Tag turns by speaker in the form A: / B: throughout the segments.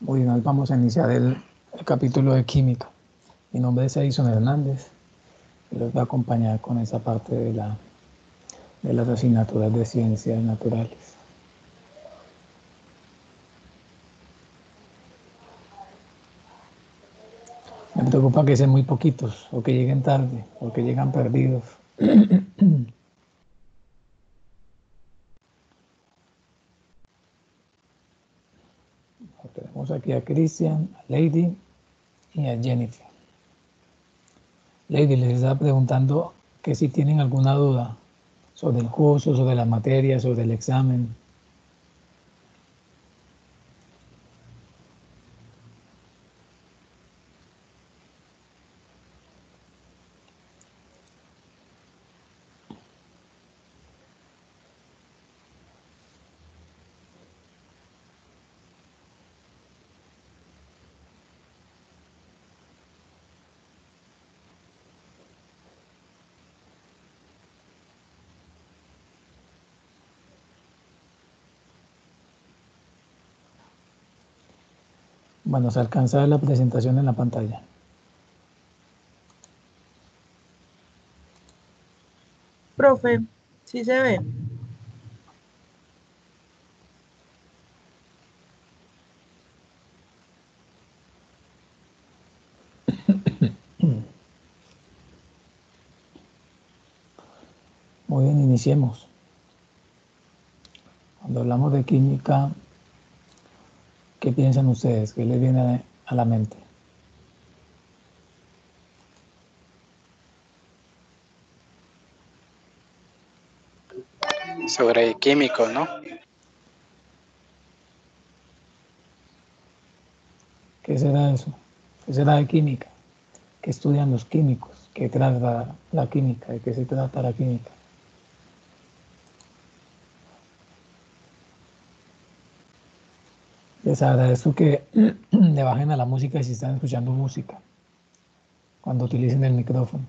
A: Muy bien, hoy vamos a iniciar el capítulo de química. Mi nombre es Edison Hernández y los voy a acompañar con esa parte de las asignaturas de ciencias naturales. Me preocupa que sean muy poquitos o que lleguen tarde o que llegan perdidos. Tenemos aquí a Cristian, a Lady y a Jennifer. Lady les está preguntando que si tienen alguna duda sobre el curso, sobre la materia, sobre el examen. Bueno, se alcanza a ver la presentación en la pantalla.
B: Profe, sí se ve.
A: Muy bien, iniciemos. Cuando hablamos de química, ¿qué piensan ustedes? ¿Qué les viene a la mente?
C: Sobre químicos, ¿no?
A: ¿Qué será eso? ¿Qué será de química? ¿Qué estudian los químicos? ¿Qué trata la química? ¿De qué se trata la química? Les agradezco que le bajen a la música si están escuchando música, cuando utilicen el micrófono.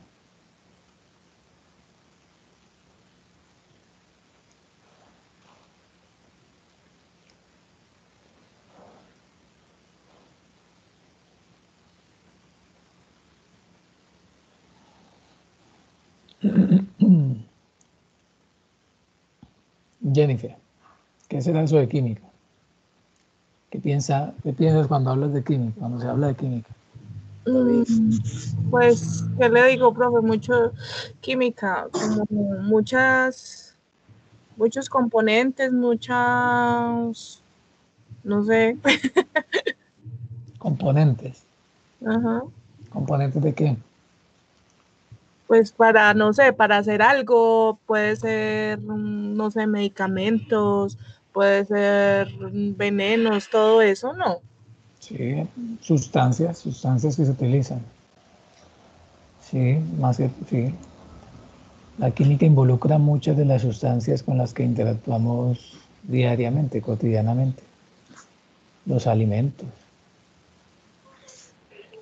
A: Jennifer, ¿qué será eso de química? ¿Qué piensas cuando hablas de química, cuando se habla de química?
B: Pues, ¿qué le digo, profe? Mucho química, como muchos componentes, muchas, no sé.
A: Componentes.
B: Ajá.
A: ¿Componentes de qué?
B: Pues para, no sé, para hacer algo, puede ser, no sé, medicamentos, puede ser venenos, todo eso, ¿no?
A: Sí, sustancias que se utilizan. Sí, más que sí. La química involucra muchas de las sustancias con las que interactuamos diariamente, cotidianamente. Los alimentos.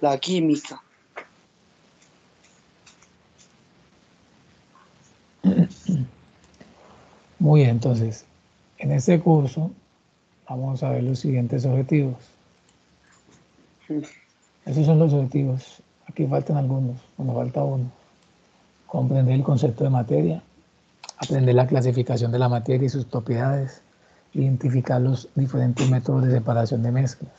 D: La química.
A: Muy bien, entonces, en este curso vamos a ver los siguientes objetivos. Esos son los objetivos. Aquí faltan algunos, bueno, falta uno. Comprender el concepto de materia, aprender la clasificación de la materia y sus propiedades, identificar los diferentes métodos de separación de mezclas,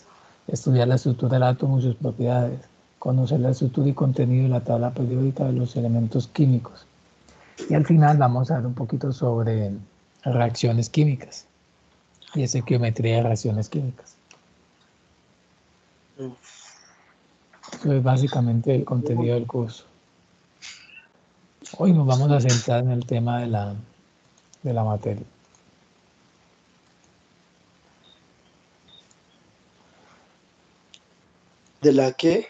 A: estudiar la estructura del átomo y sus propiedades, conocer la estructura y contenido de la tabla periódica de los elementos químicos. Y al final vamos a ver un poquito sobre reacciones químicas y estequiometría de reacciones químicas. Eso es básicamente el contenido del curso. Hoy nos vamos a centrar en el tema de la materia.
D: ¿De la qué?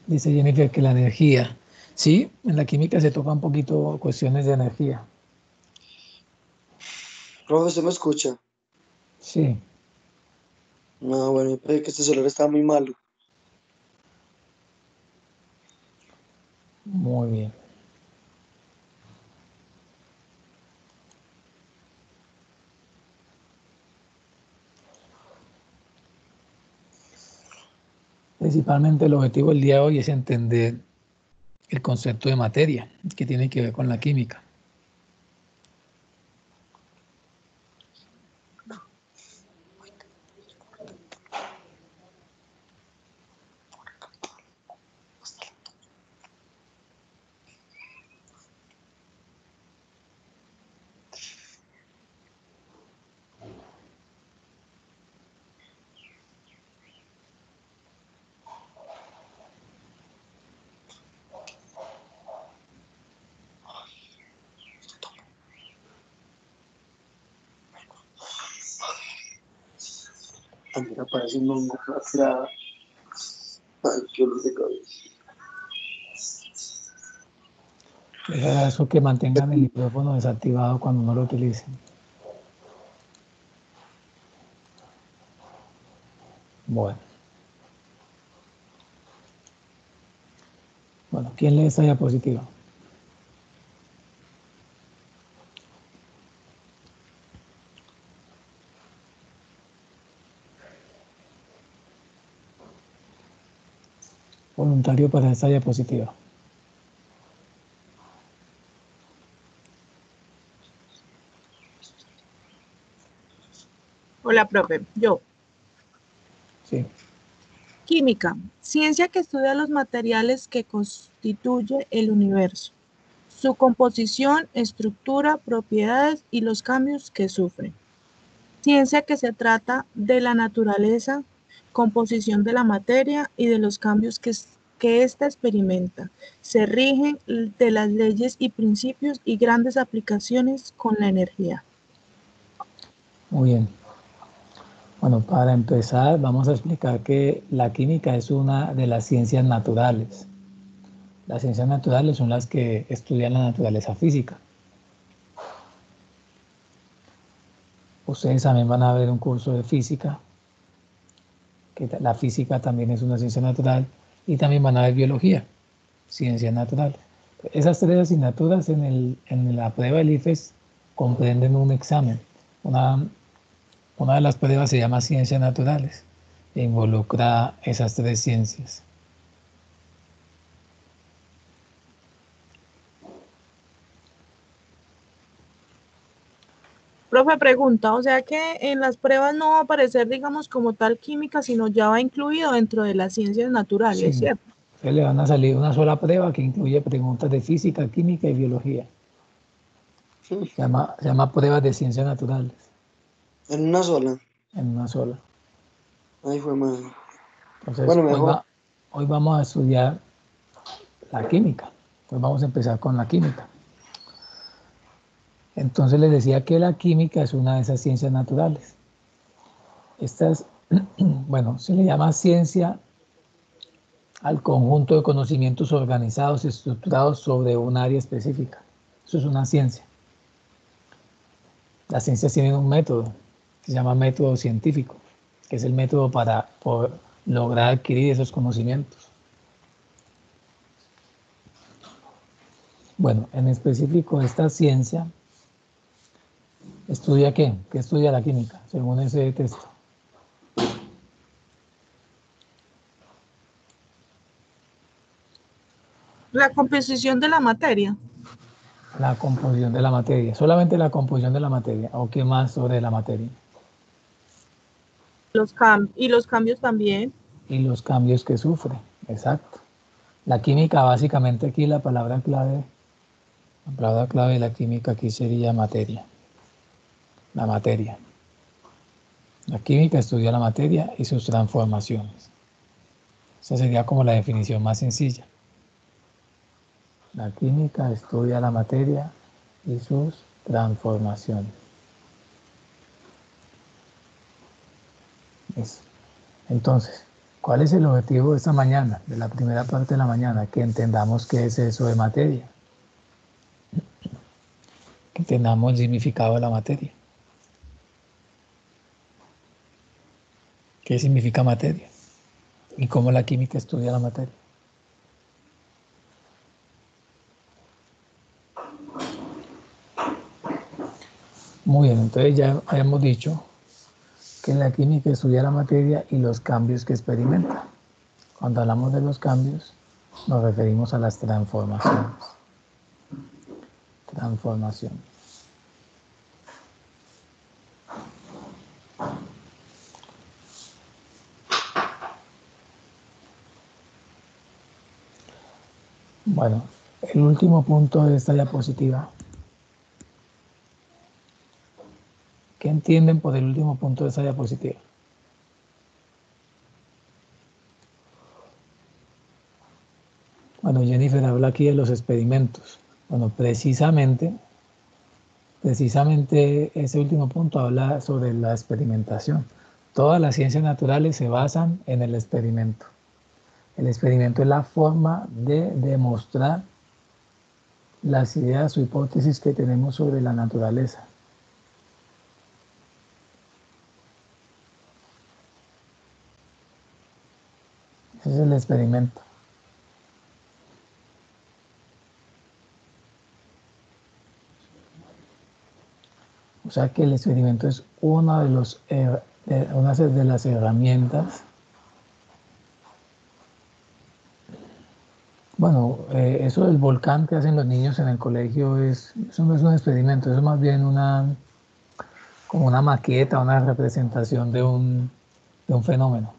A: Dice Jennifer que la energía, sí, en la química se toca un poquito cuestiones de energía.
D: Profe, ¿se me escucha?
A: Sí,
D: No, bueno, me parece que este celular está muy malo.
A: muy bien. Principalmente el objetivo del día de hoy es entender el concepto de materia, que tiene que ver con la química.
D: Mira, parece un hongo, una tirada. Ay, qué dolor de cabeza.
A: Les agradezco que mantengan el micrófono desactivado cuando no lo utilicen. Bueno. Bueno, ¿quién lee esta diapositiva? Voluntario para esta diapositiva.
B: Hola, profe. Yo.
A: Sí.
B: Química, ciencia que estudia los materiales que constituye el universo, su composición, estructura, propiedades y los cambios que sufren. Ciencia que se trata de la naturaleza, composición de la materia y de los cambios que ésta experimenta. Se rigen de las leyes y principios y grandes aplicaciones con la energía.
A: Muy bien. Bueno, para empezar vamos a explicar que la química es una de las ciencias naturales. Las ciencias naturales son las que estudian la naturaleza física. Ustedes también van a ver un curso de física, que la física también es una ciencia natural, y también van a ver biología, ciencias naturales. Esas tres asignaturas en la prueba del IFES comprenden un examen. Una de las pruebas se llama Ciencias Naturales e involucra esas tres ciencias.
B: Profe, pregunta, o sea que en las pruebas no va a aparecer, digamos, como tal química, sino ya va incluido dentro de las ciencias naturales,
A: Sí,
B: ¿cierto?
A: ustedes le van a salir una sola prueba que incluye preguntas de física, química y biología. Se llama pruebas de ciencias naturales,
D: En una sola.
A: en una sola.
D: Ay, fue madre.
A: Entonces,
D: Bueno, mejor.
A: hoy vamos a estudiar la química. Hoy vamos a empezar con la química. Entonces les decía que la química es una de esas ciencias naturales. Estas, bueno, se le llama ciencia al conjunto de conocimientos organizados y estructurados sobre un área específica. Eso es una ciencia. Las ciencias tienen un método que se llama método científico, que es el método para poder lograr adquirir esos conocimientos. Bueno, en específico esta ciencia estudia ¿qué? ¿Qué estudia la química, según ese texto?
B: La composición de la materia,
A: La composición de la materia, solamente la composición de la materia, o qué más sobre la materia.
B: y los cambios también.
A: Y los cambios que sufre, exacto. La química, básicamente aquí la palabra clave de la química aquí sería materia. La materia. La química estudia la materia y sus transformaciones. Esa sería como la definición más sencilla. La química estudia la materia y sus transformaciones. Eso. Entonces, ¿cuál es el objetivo de esta mañana, de la primera parte de la mañana? Que entendamos qué es eso de materia. Que entendamos el significado de la materia. ¿Qué significa materia? ¿Y cómo la química estudia la materia? Muy bien, entonces ya habíamos dicho que la química estudia la materia y los cambios que experimenta. Cuando hablamos de los cambios, nos referimos a las transformaciones. Transformaciones. Bueno, el último punto de esta diapositiva. ¿Qué entienden por el último punto de esta diapositiva? Bueno, Jennifer habla aquí de los experimentos. Bueno, precisamente ese último punto habla sobre la experimentación. Todas las ciencias naturales se basan en el experimento. El experimento es la forma de demostrar las ideas o hipótesis que tenemos sobre la naturaleza. Ese es el experimento. O sea que el experimento es una de las herramientas. Bueno, eso del volcán que hacen los niños en el colegio eso no es un experimento, eso es más bien como una maqueta, una representación de un fenómeno.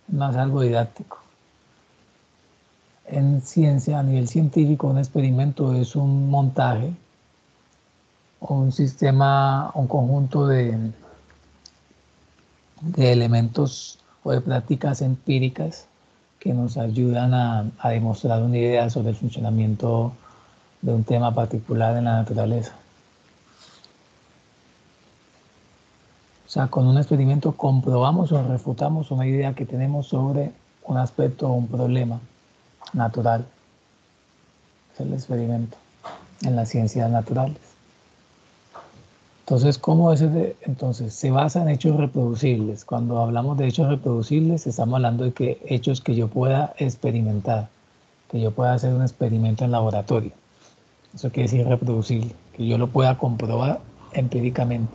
A: Más algo didáctico. En ciencia, a nivel científico, un experimento es un montaje, un sistema, un conjunto de elementos o de prácticas empíricas que nos ayudan a demostrar una idea sobre el funcionamiento de un tema particular en la naturaleza. O sea, con un experimento comprobamos o refutamos una idea que tenemos sobre un aspecto o un problema natural. Es el experimento en las ciencias naturales. Entonces, ¿cómo es entonces? Se basa en hechos reproducibles. Cuando hablamos de hechos reproducibles, estamos hablando de que hechos que yo pueda experimentar, que yo pueda hacer un experimento en laboratorio. Eso quiere decir reproducible, que yo lo pueda comprobar empíricamente.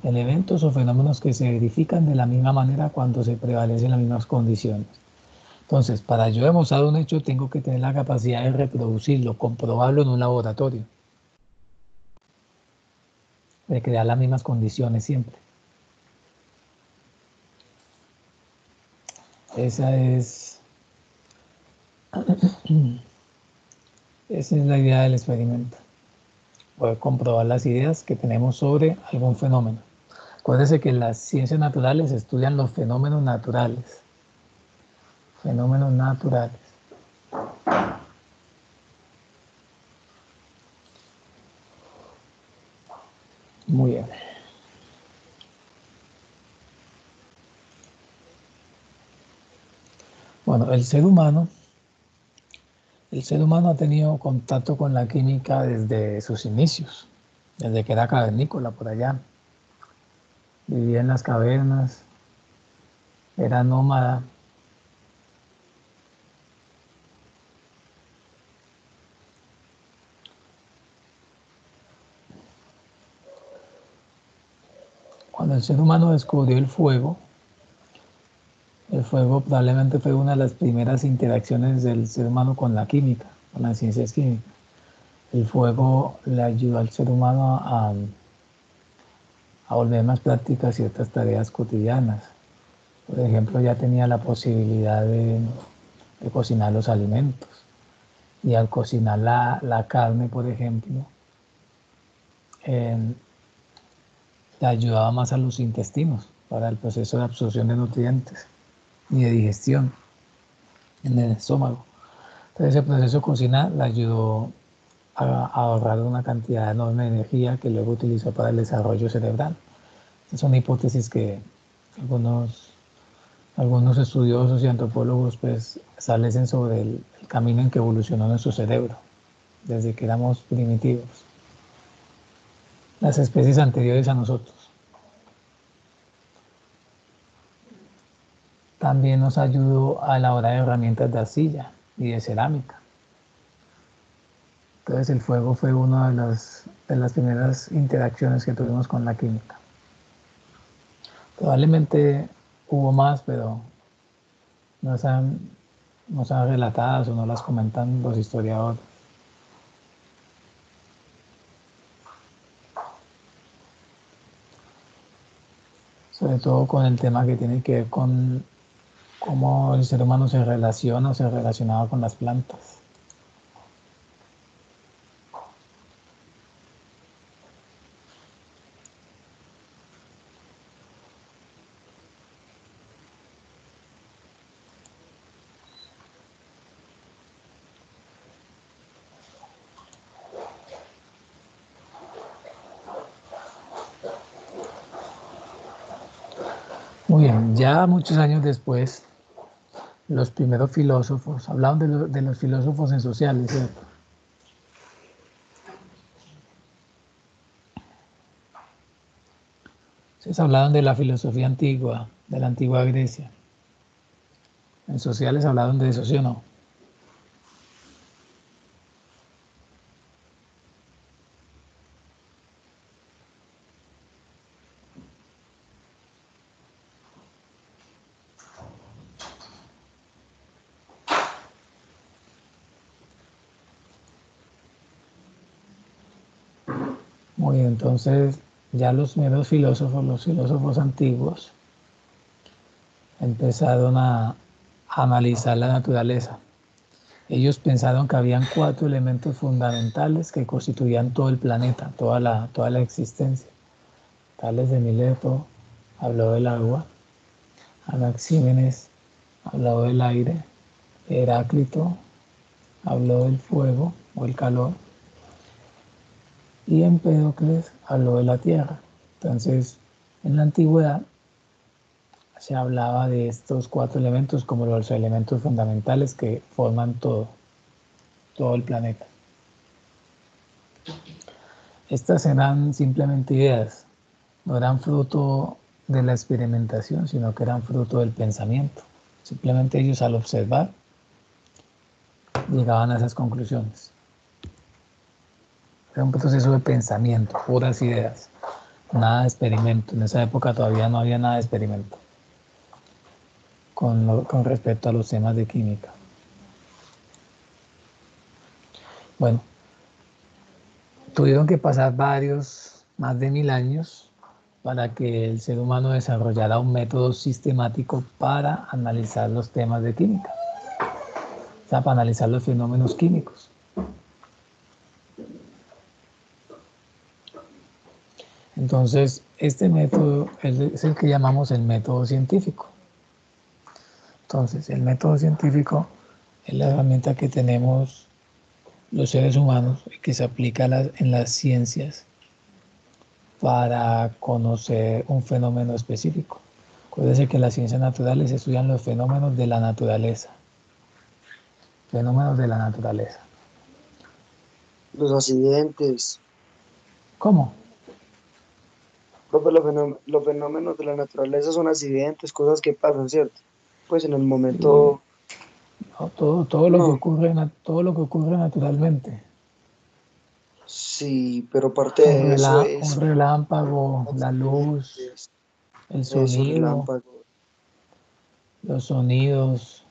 A: En eventos o fenómenos que se verifican de la misma manera cuando se prevalecen las mismas condiciones. Entonces, para yo demostrar un hecho, tengo que tener la capacidad de reproducirlo, comprobarlo en un laboratorio, de crear las mismas condiciones siempre. Esa es la idea del experimento. Poder comprobar las ideas que tenemos sobre algún fenómeno. Acuérdense que las ciencias naturales estudian los fenómenos naturales. Fenómenos naturales. Muy bien. Bueno, el ser humano ha tenido contacto con la química desde sus inicios, desde que era cavernícola por allá. Vivía en las cavernas, era nómada. Cuando el ser humano descubrió el fuego probablemente fue una de las primeras interacciones del ser humano con la química, con las ciencias químicas. El fuego le ayudó al ser humano a volver más prácticas ciertas tareas cotidianas. Por ejemplo, ya tenía la posibilidad de cocinar los alimentos. Y al cocinar la carne, por ejemplo, le ayudaba más a los intestinos para el proceso de absorción de nutrientes y de digestión en el estómago. Entonces, ese proceso de cocina le ayudó a ahorrar una cantidad enorme de energía que luego utilizó para el desarrollo cerebral. Esa es una hipótesis que algunos estudiosos y antropólogos pues establecen sobre el camino en que evolucionó nuestro cerebro desde que éramos primitivos, las especies anteriores a nosotros. También nos ayudó a elaborar herramientas de arcilla y de cerámica. Entonces el fuego fue una de las primeras interacciones que tuvimos con la química. Probablemente hubo más, pero no sean, no sean relatadas o no las comentan los historiadores. Sobre todo con el tema que tiene que ver con cómo el ser humano se relaciona o se relacionaba con las plantas. Muy bien, ya muchos años después, los primeros filósofos, hablaban de los filósofos en sociales, ¿cierto? Entonces hablaban de la filosofía antigua, de la antigua Grecia. En sociales hablaban de eso, ¿sí o no? Muy bien, entonces ya los primeros filósofos, los filósofos antiguos, empezaron a analizar la naturaleza. Ellos pensaron que habían 4 elementos fundamentales que constituían todo el planeta, toda la existencia. Tales de Mileto habló del agua, Anaxímenes habló del aire, Heráclito habló del fuego o el calor y Empédocles habló de la tierra. Entonces, en la antigüedad se hablaba de estos 4 elementos como los elementos fundamentales que forman todo el planeta. Estas eran simplemente ideas, no eran fruto de la experimentación, sino que eran fruto del pensamiento. Simplemente ellos al observar llegaban a esas conclusiones. Era un proceso de pensamiento, puras ideas, nada de experimento. En esa época todavía no había nada de experimento con respecto a los temas de química. Bueno, tuvieron que pasar más de 1000 años para que el ser humano desarrollara un método sistemático para analizar los temas de química, o sea, para analizar los fenómenos químicos. Entonces, este método es el que llamamos el método científico. Entonces, el método científico es la herramienta que tenemos los seres humanos y que se aplica en las ciencias para conocer un fenómeno específico. Acuérdense que en las ciencias naturales se estudian los fenómenos de la naturaleza. Fenómenos de la naturaleza.
C: Los accidentes,
A: ¿Cómo?
C: profe, los fenómenos de la naturaleza son accidentes, cosas que pasan, ¿cierto? Pues en el momento,
A: No, todo lo que
C: no,
A: ocurre, todo lo que ocurre naturalmente.
C: sí, pero parte de eso
A: Un
C: es
A: relámpago, la luz,
C: accidentes,
A: el
C: esos
A: sonido,
C: relámpagos.
A: los sonidos,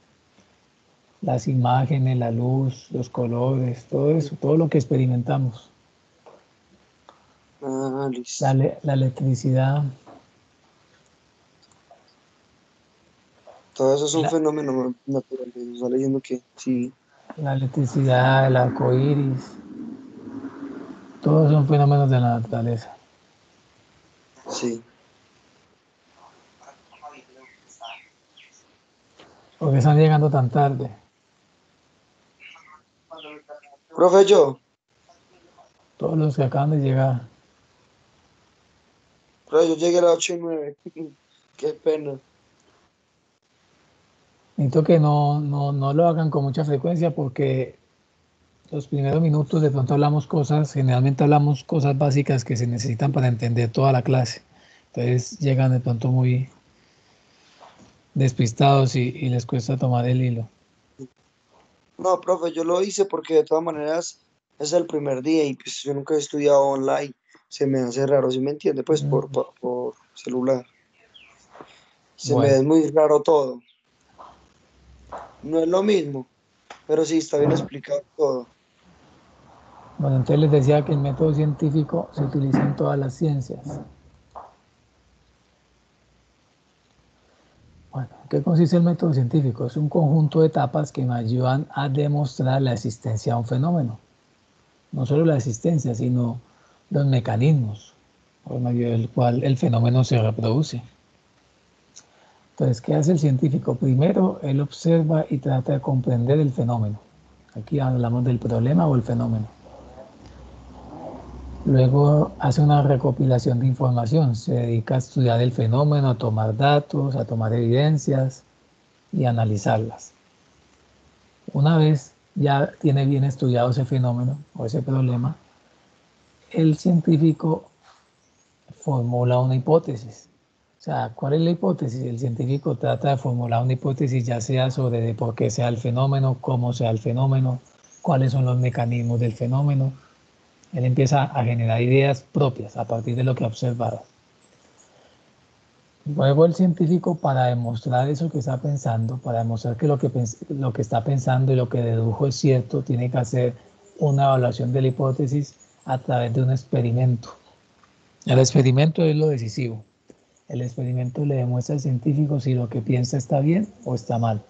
A: las imágenes, la luz, los colores, todo eso, todo lo que experimentamos.
C: Ah, listo.
A: La electricidad,
C: Todo eso es un
A: la,
C: fenómeno natural. Está leyendo que sí,
A: la electricidad, el arco iris, todos son fenómenos de la naturaleza.
C: sí.
A: ¿Por qué están llegando tan tarde?
C: Profe,
A: Todos los que acaban de llegar.
C: yo llegué a las 8:09. Qué pena.
A: Necesito que no lo hagan con mucha frecuencia porque los primeros minutos de pronto hablamos cosas, generalmente hablamos cosas básicas que se necesitan para entender toda la clase. Entonces llegan de pronto muy despistados y les cuesta tomar el hilo.
C: No, profe, yo lo hice porque de todas maneras es el primer día y pues yo nunca he estudiado online. Se me hace raro, ¿sí me entiende? Pues por celular. Se me
A: Bueno,
C: es muy raro todo. no es lo mismo, pero sí está bien explicado todo.
A: Bueno, entonces les decía que el método científico se utiliza en todas las ciencias. Bueno, ¿en qué consiste el método científico? Es un conjunto de etapas que me ayudan a demostrar la existencia de un fenómeno. No solo la existencia, sino los mecanismos por medio del cual el fenómeno se reproduce. Entonces, ¿qué hace el científico? Primero, él observa y trata de comprender el fenómeno. Aquí hablamos del problema o el fenómeno. Luego hace una recopilación de información, se dedica a estudiar el fenómeno, a tomar datos, a tomar evidencias y a analizarlas. Una vez ya tiene bien estudiado ese fenómeno o ese problema, el científico formula una hipótesis. O sea, ¿cuál es la hipótesis? El científico trata de formular una hipótesis ya sea sobre de por qué sea el fenómeno, cómo sea el fenómeno, cuáles son los mecanismos del fenómeno. Él empieza a generar ideas propias a partir de lo que ha observado. Luego el científico, para demostrar eso que está pensando, para demostrar que lo que está pensando y lo que dedujo es cierto, tiene que hacer una evaluación de la hipótesis a través de un experimento. El experimento es lo decisivo. El experimento le demuestra al científico si lo que piensa está bien o está mal.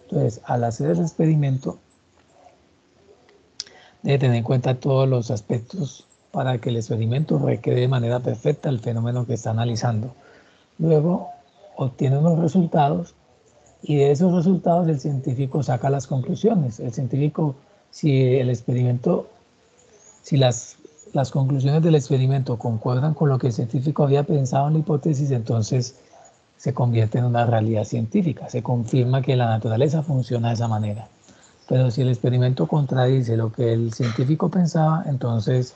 A: Entonces, al hacer el experimento, debe tener en cuenta todos los aspectos para que el experimento recree de manera perfecta el fenómeno que está analizando. Luego obtiene unos resultados y de esos resultados el científico saca las conclusiones. El científico, si el experimento, si las conclusiones del experimento concuerdan con lo que el científico había pensado en la hipótesis, entonces se convierte en una realidad científica. Se confirma que la naturaleza funciona de esa manera. Pero si el experimento contradice lo que el científico pensaba, entonces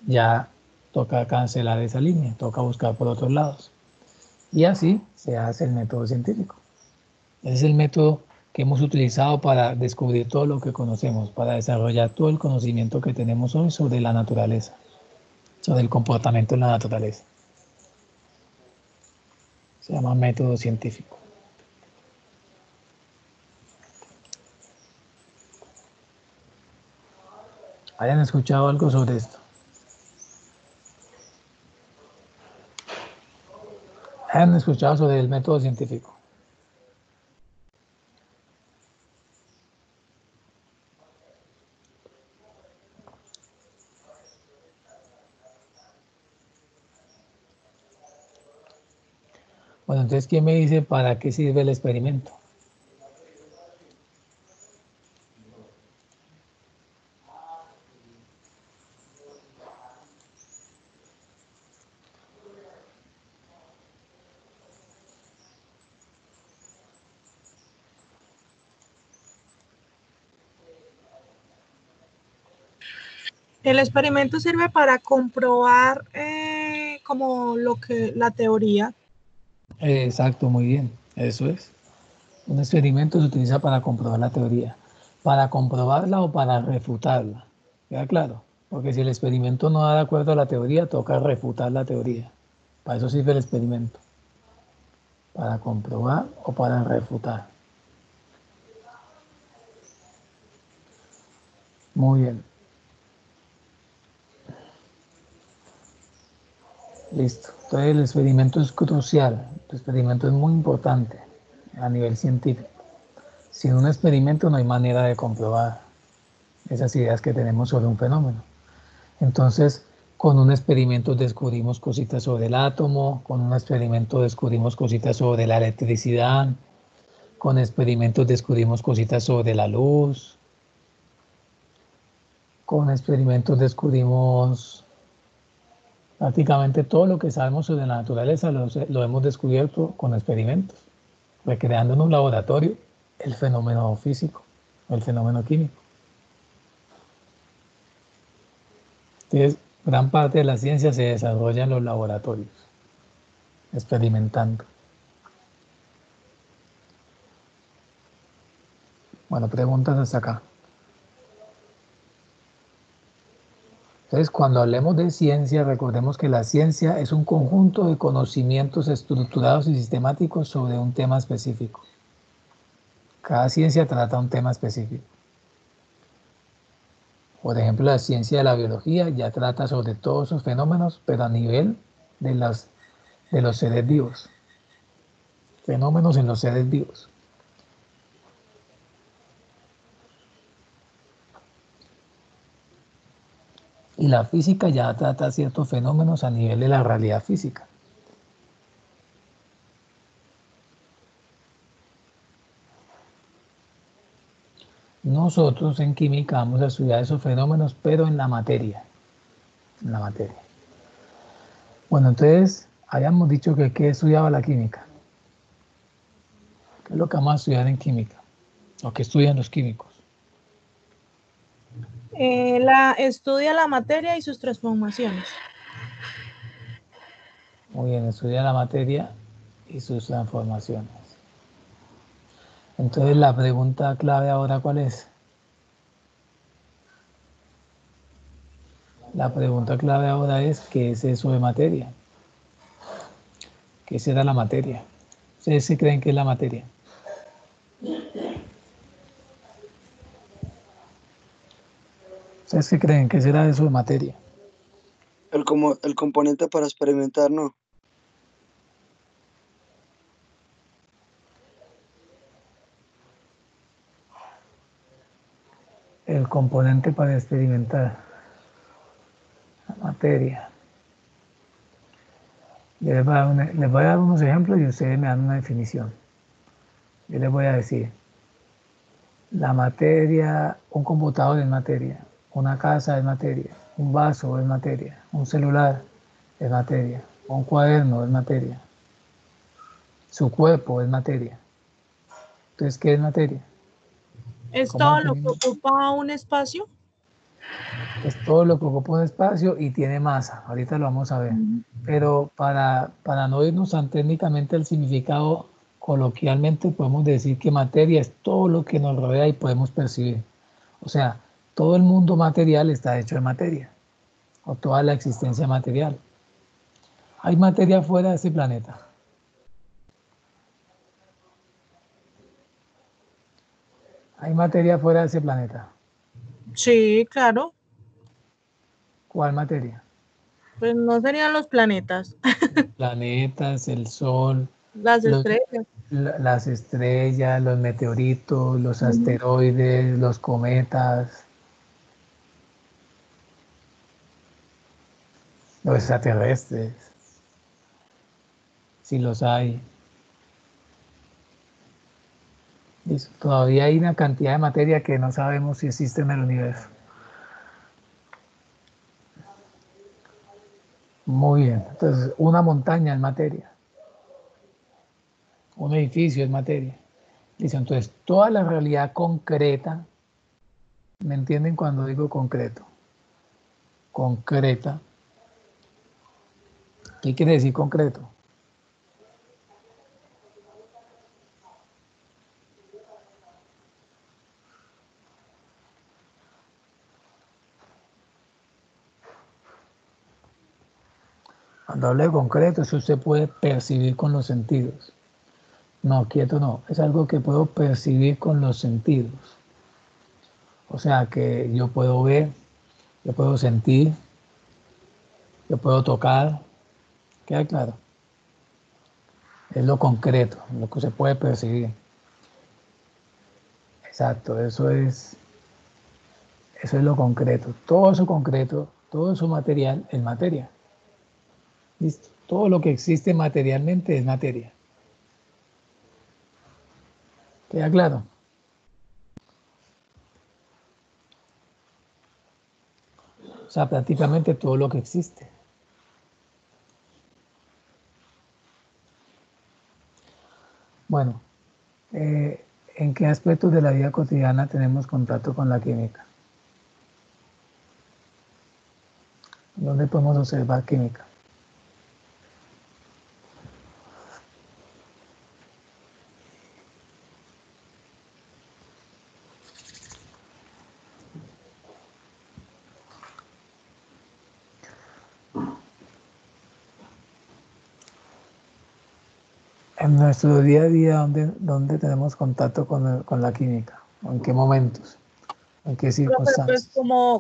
A: ya toca cancelar esa línea, toca buscar por otros lados. Y así se hace el método científico. Ese es el método que hemos utilizado para descubrir todo lo que conocemos, para desarrollar todo el conocimiento que tenemos hoy sobre la naturaleza, sobre el comportamiento en la naturaleza. Se llama método científico. ¿Hayan escuchado algo sobre esto? ¿Hayan escuchado sobre el método científico? Bueno, entonces, ¿quién me dice para qué sirve el experimento?
B: El experimento sirve para comprobar como la teoría.
A: Exacto, muy bien, eso es. Un experimento se utiliza para comprobar la teoría. ¿Para comprobarla o para refutarla? ¿Queda claro? Porque si el experimento no da de acuerdo a la teoría, toca refutar la teoría. Para eso sirve el experimento. Para comprobar o para refutar. Muy bien. Listo. Entonces el experimento es crucial. El experimento es muy importante a nivel científico. Sin un experimento no hay manera de comprobar esas ideas que tenemos sobre un fenómeno. Entonces, con un experimento descubrimos cositas sobre el átomo, con un experimento descubrimos cositas sobre la electricidad, con experimentos descubrimos cositas sobre la luz, con experimentos descubrimos prácticamente todo lo que sabemos sobre la naturaleza, lo hemos descubierto con experimentos, recreando en un laboratorio el fenómeno físico, el fenómeno químico. Entonces, gran parte de la ciencia se desarrolla en los laboratorios, experimentando. Bueno, preguntas hasta acá. Entonces, cuando hablemos de ciencia, recordemos que la ciencia es un conjunto de conocimientos estructurados y sistemáticos sobre un tema específico. Cada ciencia trata un tema específico. Por ejemplo, la ciencia de la biología ya trata sobre todos esos fenómenos, pero a nivel de los seres vivos. Fenómenos en los seres vivos. Y la física ya trata ciertos fenómenos a nivel de la realidad física. Nosotros en química vamos a estudiar esos fenómenos, pero en la materia. En la materia. Bueno, entonces, habíamos dicho que ¿qué estudiaba la química? ¿Qué es lo que vamos a estudiar en química? ¿O qué estudian los químicos?
B: Estudia la materia y sus transformaciones.
A: Muy bien, estudia la materia y sus transformaciones. Entonces, la pregunta clave ahora, ¿cuál es? La pregunta clave ahora es, ¿qué es eso de materia? ¿Qué será la materia? ¿Ustedes sí creen que es la materia? ¿Ustedes qué creen que será eso de materia?
C: El componente para experimentar, ¿no?
A: El componente para experimentar la materia. Yo les voy a dar unos ejemplos y ustedes me dan una definición. Yo les voy a decir, la materia, un computador es materia, una casa es materia, un vaso es materia, un celular es materia, un cuaderno es materia, su cuerpo es materia. Entonces, ¿qué es materia?
B: Es
A: ¿Cómo
B: todo lo que
A: definimos?
B: ocupa un espacio.
A: Es todo lo que ocupa un espacio y tiene masa. Ahorita lo vamos a ver. Pero para no irnos tan técnicamente al significado, coloquialmente podemos decir que materia es todo lo que nos rodea y podemos percibir. O sea, todo el mundo material está hecho de materia, o toda la existencia material. ¿Hay materia fuera de este planeta? ¿Hay materia fuera de ese planeta?
B: Sí, claro.
A: ¿Cuál materia?
B: Pues no serían los planetas,
A: Planetas, el Sol,
B: las
A: los,
B: estrellas.
A: las estrellas, los meteoritos, los
B: Ujú.
A: asteroides, los cometas, los extraterrestres, si los hay. Listo. Todavía hay una cantidad de materia que no sabemos si existe en el universo. Muy bien. Entonces, una montaña es materia, un edificio es materia. Listo. Entonces, toda la realidad concreta, ¿me entienden cuando digo concreto? Concreta. ¿Qué quiere decir concreto? Cuando hablo de concreto, eso usted puede percibir con los sentidos. No, quieto no. Es algo que puedo percibir con los sentidos. O sea, que yo puedo ver, yo puedo sentir, yo puedo tocar. ¿Queda claro? Es lo concreto, lo que se puede percibir. Exacto, eso es lo concreto. Todo eso concreto, todo eso material es materia. ¿Listo? Todo lo que existe materialmente es materia. ¿Queda claro? O sea, prácticamente todo lo que existe. Bueno, ¿en qué aspectos de la vida cotidiana tenemos contacto con la química? ¿Dónde podemos observar química? En nuestro día a día, ¿dónde tenemos contacto con la química? ¿En qué momentos? ¿En qué
B: Profe, pues
A: circunstancias?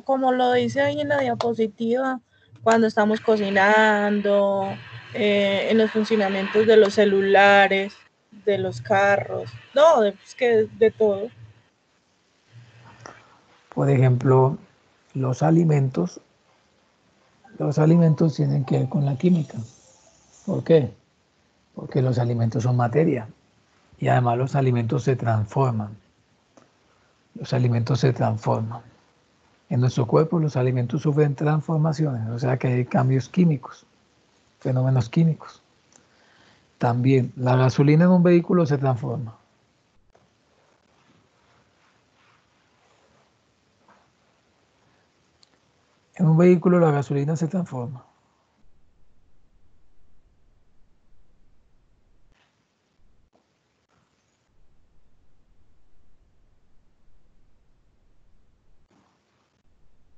B: como lo dice ahí en la diapositiva, cuando estamos cocinando, en los funcionamientos de los celulares, de los carros, no, es que de todo.
A: Por ejemplo, los alimentos, los alimentos tienen que ver con la química. ¿Por qué? Porque los alimentos son materia y además los alimentos se transforman. Los alimentos se transforman. En nuestro cuerpo los alimentos sufren transformaciones, o sea que hay cambios químicos, fenómenos químicos. También la gasolina en un vehículo se transforma. En un vehículo la gasolina se transforma.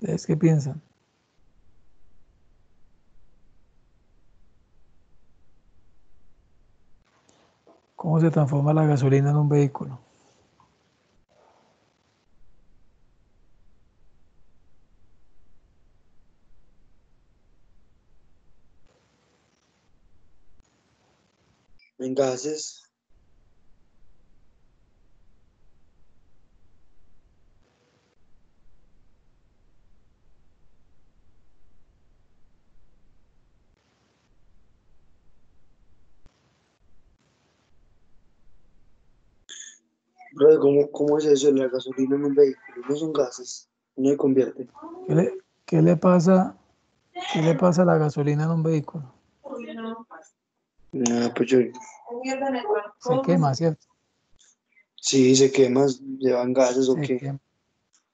A: ¿Ustedes qué piensan? ¿Cómo se transforma la gasolina en un vehículo?
C: En gases. Bro, ¿cómo es eso de la gasolina en un vehículo? No son gases, no se convierte.
A: ¿Qué le, qué le pasa, qué le pasa a la gasolina en un vehículo?
C: Nada, pues yo,
A: Se quema, ¿cierto?
C: sí, se quema, llevan gases o
A: Se
C: qué.
A: quema,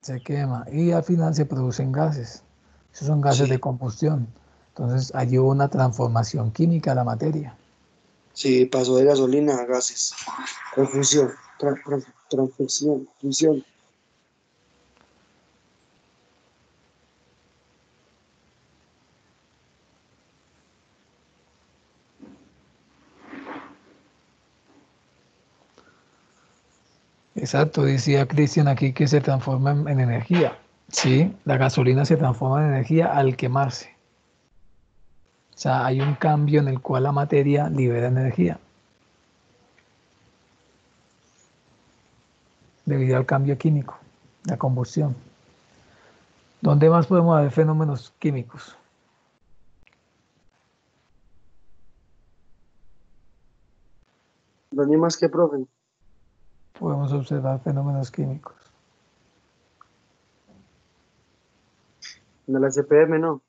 A: se quema y al final se producen gases. Esos son gases de
C: Sí,
A: combustión. Entonces allí hubo una transformación química de la materia.
C: sí, pasó de gasolina a gases. Confusión, transfusión, fusión.
A: Exacto, decía Cristian aquí que se transforma en energía. Sí, la gasolina se transforma en energía al quemarse. O sea, hay un cambio en el cual la materia libera energía debido al cambio químico, la combustión. ¿Dónde más podemos ver fenómenos químicos?
C: No hay más que profe.
A: Podemos observar fenómenos químicos.
C: En la CPM no,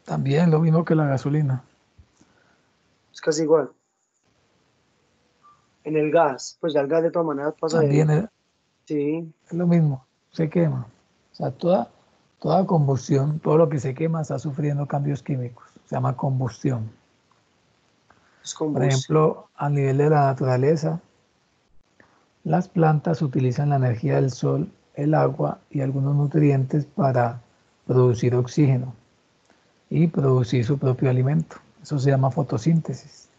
A: También lo mismo que la gasolina.
C: es casi igual. En el gas, pues ya el gas de todas maneras pasa de,
A: También
C: sí,
A: es lo mismo, se quema. O sea, toda combustión, todo lo que se quema está sufriendo cambios químicos. Se llama combustión.
C: es
A: Por
C: combustión.
A: ejemplo, a nivel de la naturaleza, las plantas utilizan la energía del sol, el agua y algunos nutrientes para producir oxígeno y producir su propio alimento. Eso se llama fotosíntesis.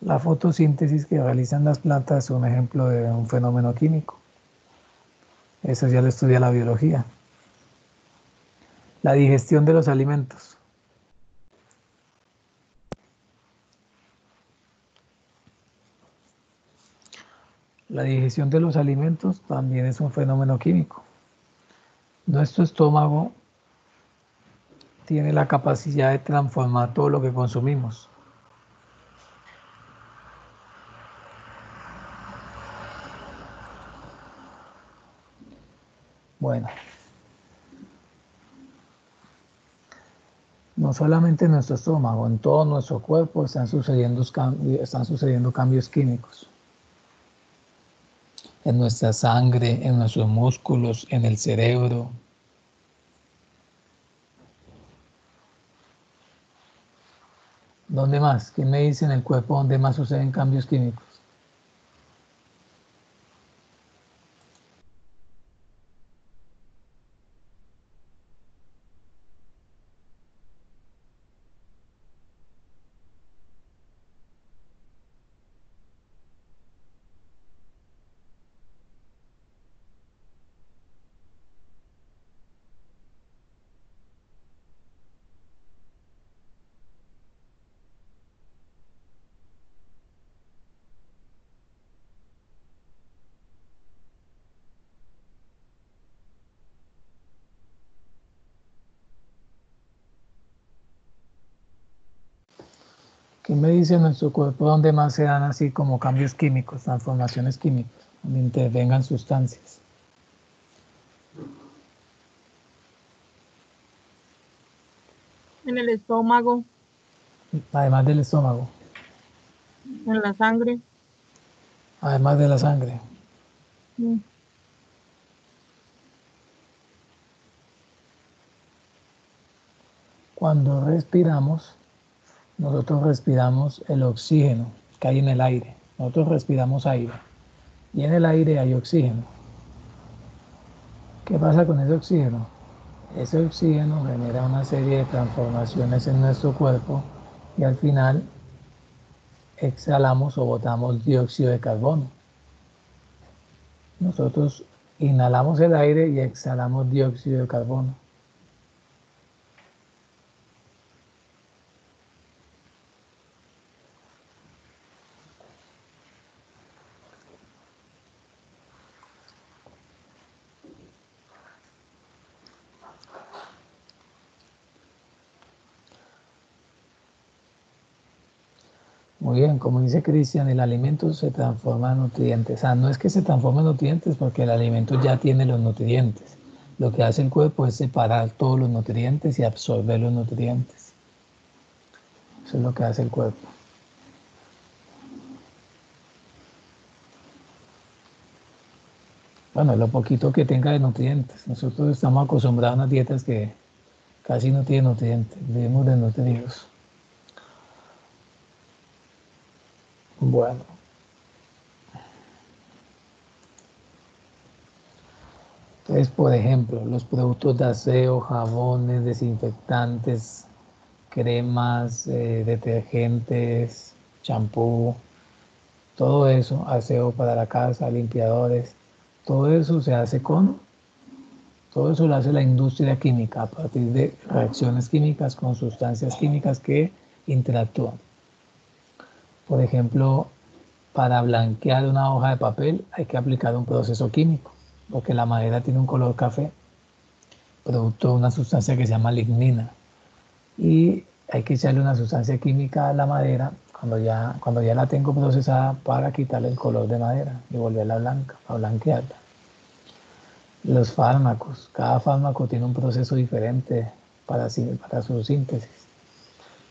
A: La fotosíntesis que realizan las plantas es un ejemplo de un fenómeno químico. Eso ya lo estudia la biología. La digestión de los alimentos. La digestión de los alimentos también es un fenómeno químico. Nuestro estómago tiene la capacidad de transformar todo lo que consumimos. Bueno, no solamente en nuestro estómago, en todo nuestro cuerpo están sucediendo cambios químicos. En nuestra sangre, en nuestros músculos, en el cerebro. ¿Dónde más? ¿Qué me dice en el cuerpo dónde más suceden cambios químicos? ¿Qué me dice nuestro cuerpo donde más se dan así como cambios químicos, transformaciones químicas, donde intervengan sustancias?
B: En el estómago,
A: Además del estómago,
B: en la sangre.
A: además de la sangre.
B: Mm.
A: Cuando respiramos, nosotros respiramos el oxígeno que hay en el aire. Nosotros respiramos aire y en el aire hay oxígeno. ¿Qué pasa con ese oxígeno? Ese oxígeno genera una serie de transformaciones en nuestro cuerpo y al final exhalamos o botamos dióxido de carbono. Nosotros inhalamos el aire y exhalamos dióxido de carbono. Muy bien, como dice Cristian, el alimento se transforma en nutrientes. O sea, no es que se transforme en nutrientes porque el alimento ya tiene los nutrientes. Lo que hace el cuerpo es separar todos los nutrientes y absorber los nutrientes. Eso es lo que hace el cuerpo. Bueno, lo poquito que tenga de nutrientes. Nosotros estamos acostumbrados a unas dietas que casi no tienen nutrientes. Vivimos desnutridos. Bueno, entonces, por ejemplo, los productos de aseo, jabones, desinfectantes, cremas, detergentes, champú, todo eso, aseo para la casa, limpiadores, todo eso se hace todo eso lo hace la industria química a partir de reacciones químicas con sustancias químicas que interactúan. Por ejemplo, para blanquear una hoja de papel hay que aplicar un proceso químico, porque la madera tiene un color café, producto de una sustancia que se llama lignina. Y hay que echarle una sustancia química a la madera cuando ya la tengo procesada para quitarle el color de madera y volverla blanca, a blanquearla. Los fármacos, cada fármaco tiene un proceso diferente para su síntesis.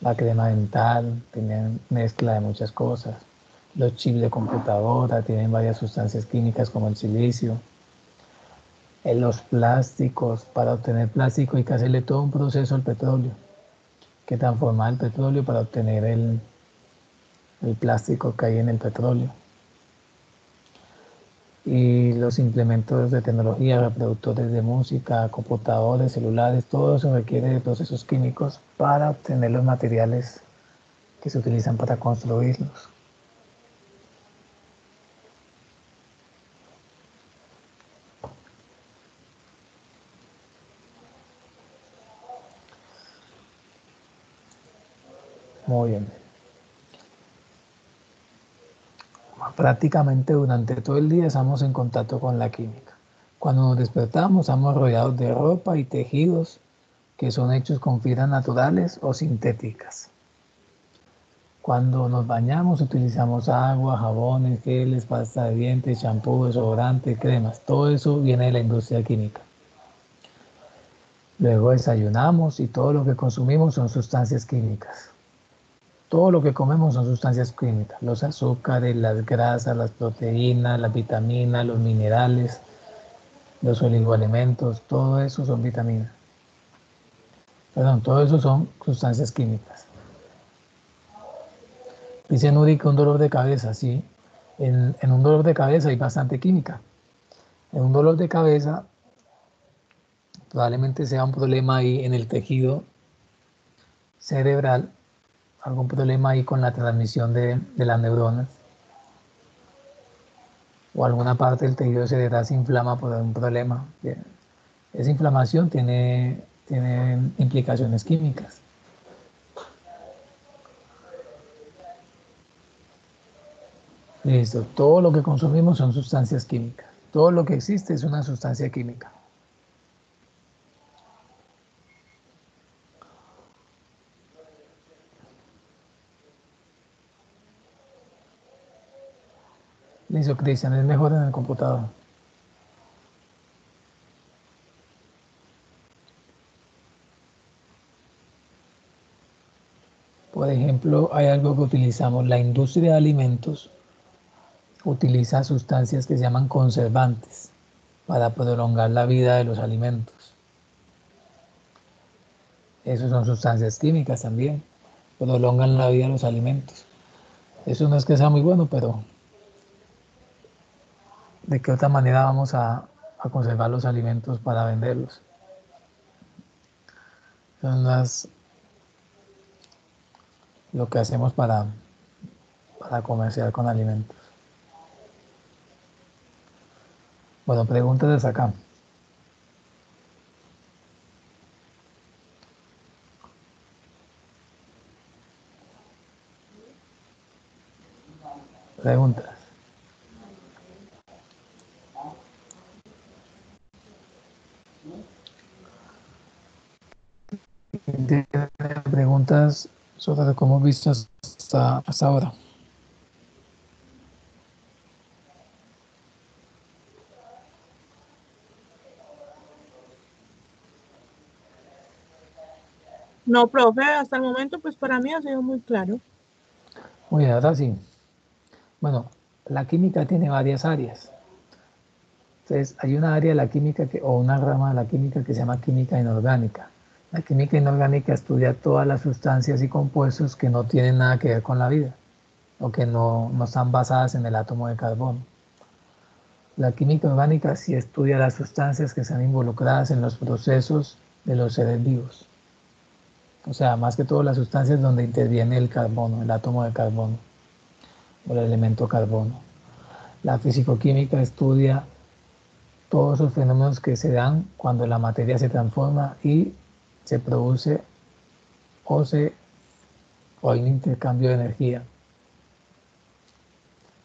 A: La crema dental tiene mezcla de muchas cosas. Los chips de computadora tienen varias sustancias químicas como el silicio. En los plásticos, para obtener plástico hay que hacerle todo un proceso al petróleo, que transforma el petróleo para obtener el plástico que hay en el petróleo. Y los implementos de tecnología, reproductores de música, computadores, celulares, todo eso requiere de procesos químicos para obtener los materiales que se utilizan para construirlos. Muy bien. Prácticamente durante todo el día estamos en contacto con la química. Cuando nos despertamos estamos rodeados de ropa y tejidos que son hechos con fibras naturales o sintéticas. Cuando nos bañamos utilizamos agua, jabones, geles, pasta de dientes, champú, desodorante, cremas. Todo eso viene de la industria química. Luego desayunamos y todo lo que consumimos son sustancias químicas. Todo lo que comemos son sustancias químicas. Los azúcares, las grasas, las proteínas, las vitaminas, los minerales, los oligoelementos, todo eso son vitaminas. Perdón, todo eso son sustancias químicas. Dice Nuri que un dolor de cabeza, sí. En un dolor de cabeza hay bastante química. En un dolor de cabeza probablemente sea un problema ahí en el tejido cerebral, algún problema ahí con la transmisión de las neuronas, o alguna parte del tejido cerebral se inflama por algún problema. Esa inflamación tiene implicaciones químicas. Listo, todo lo que consumimos son sustancias químicas. Todo lo que existe es una sustancia química. Listo, Cristian, es mejor en el computador. Por ejemplo, hay algo que utilizamos, la industria de alimentos utiliza sustancias que se llaman conservantes para prolongar la vida de los alimentos. Esas son sustancias químicas también, prolongan la vida de los alimentos. Eso no es que sea muy bueno, pero ¿de qué otra manera vamos a conservar los alimentos para venderlos? Son lo que hacemos para comerciar con alimentos. Bueno, preguntas de acá. Preguntas. ¿Tiene preguntas sobre cómo hemos visto hasta ahora?
B: No, profe, hasta el momento, pues para mí ha sido muy claro.
A: Muy bien, ahora sí. Bueno, la química tiene varias áreas. Entonces, hay una área de la química o una rama de la química que se llama química inorgánica. La química inorgánica estudia todas las sustancias y compuestos que no tienen nada que ver con la vida o que no están basadas en el átomo de carbono. La química orgánica sí estudia las sustancias que están involucradas en los procesos de los seres vivos. O sea, más que todo las sustancias donde interviene el carbono, el átomo de carbono o el elemento carbono. La fisicoquímica estudia todos esos fenómenos que se dan cuando la materia se transforma y se produce o hay un intercambio de energía.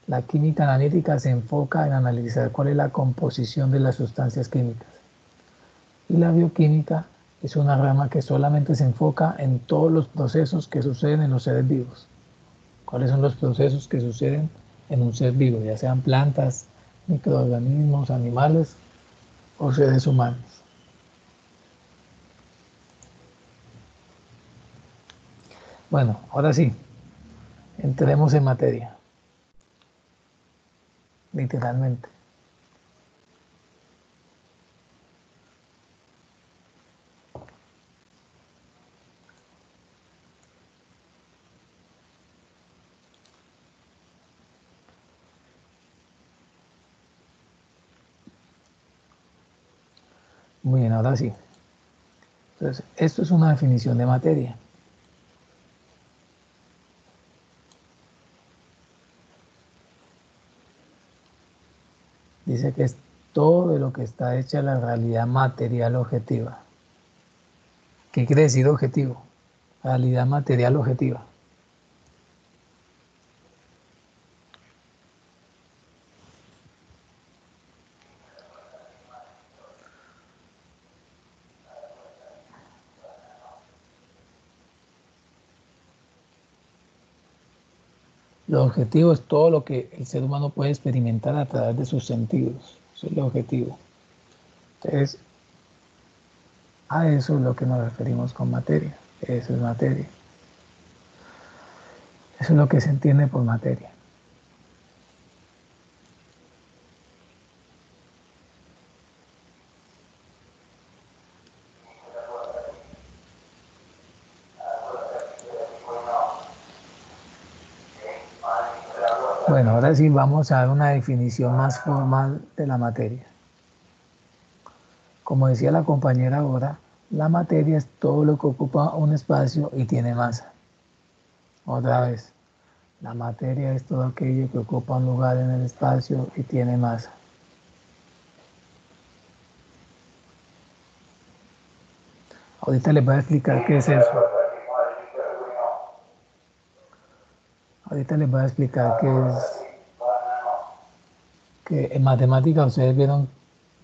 A: La química analítica se enfoca en analizar cuál es la composición de las sustancias químicas. Y la bioquímica es una rama que solamente se enfoca en todos los procesos que suceden en los seres vivos. ¿Cuáles son los procesos que suceden en un ser vivo, ya sean plantas, microorganismos, animales o seres humanos? Bueno, ahora sí, entremos en materia, literalmente. Muy bien, ahora sí. Entonces, esto es una definición de materia. Dice que es todo de lo que está hecha la realidad material objetiva. ¿Qué quiere decir objetivo? Realidad material objetiva. Lo objetivo es todo lo que el ser humano puede experimentar a través de sus sentidos. Eso es lo objetivo. Entonces, a eso es lo que nos referimos con materia. Eso es materia. Eso es lo que se entiende por materia. Bueno, ahora sí vamos a dar una definición más formal de la materia. Como decía la compañera ahora, la materia es todo lo que ocupa un espacio y tiene masa. Otra vez, la materia es todo aquello que ocupa un lugar en el espacio y tiene masa. Ahorita les voy a explicar qué es eso. Ahorita les voy a explicar qué es, que en matemática ustedes vieron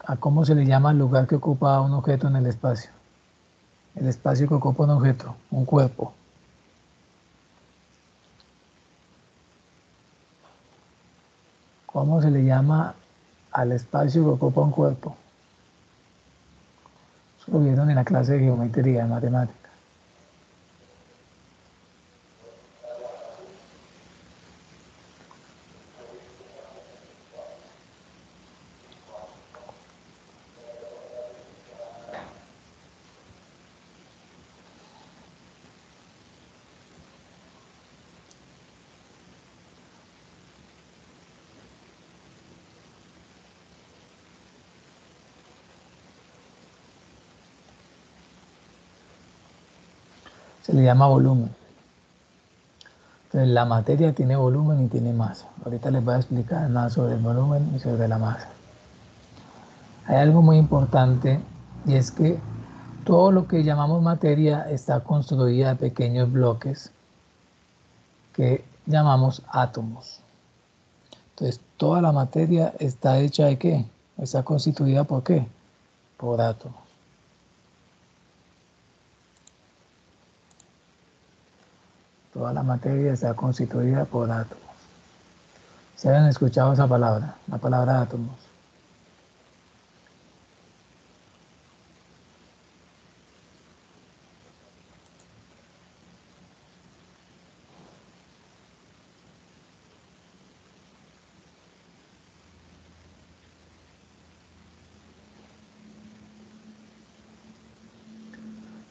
A: a cómo se le llama el lugar que ocupa un objeto en el espacio. El espacio que ocupa un objeto, un cuerpo. ¿Cómo se le llama al espacio que ocupa un cuerpo? Eso lo vieron en la clase de geometría, de matemáticas. Se le llama volumen. Entonces, la materia tiene volumen y tiene masa. Ahorita les voy a explicar más sobre el volumen y sobre la masa. Hay algo muy importante y es que todo lo que llamamos materia está construida de pequeños bloques que llamamos átomos. Entonces, toda la materia está hecha de ¿qué? Está constituida por ¿qué? Por átomos. Toda la materia está constituida por átomos. ¿Se han escuchado esa palabra? La palabra átomos.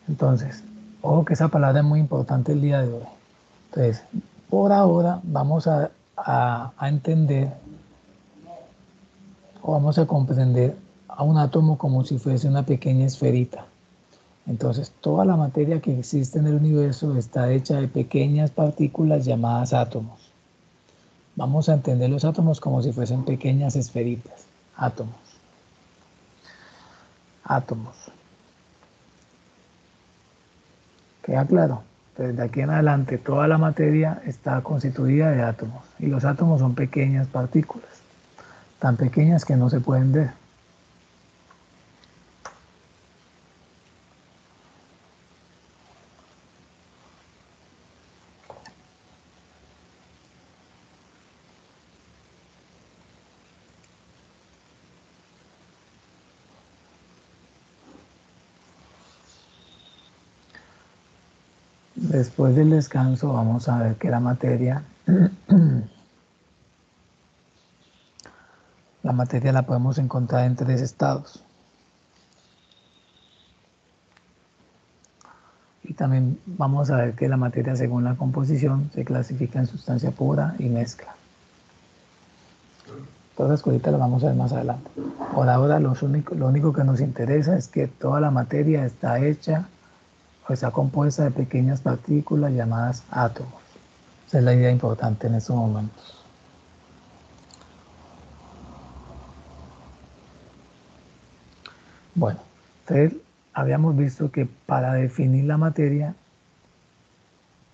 A: Entonces, ojo que esa palabra es muy importante el día de hoy. Entonces, por ahora vamos a entender o vamos a comprender a un átomo como si fuese una pequeña esferita. Entonces, toda la materia que existe en el universo está hecha de pequeñas partículas llamadas átomos. Vamos a entender los átomos como si fuesen pequeñas esferitas. Átomos. Átomos. ¿Queda claro? Entonces, de aquí en adelante, toda la materia está constituida de átomos. Y los átomos son pequeñas partículas, tan pequeñas que no se pueden ver. Después del descanso vamos a ver que la materia la podemos encontrar en 3 estados. Y también vamos a ver que la materia según la composición se clasifica en sustancia pura y mezcla. Todas las cositas las vamos a ver más adelante. Por ahora lo único que nos interesa es que toda la materia está hecha o está compuesta de pequeñas partículas llamadas átomos. Esa es la idea importante en estos momentos. Bueno, entonces habíamos visto que para definir la materia,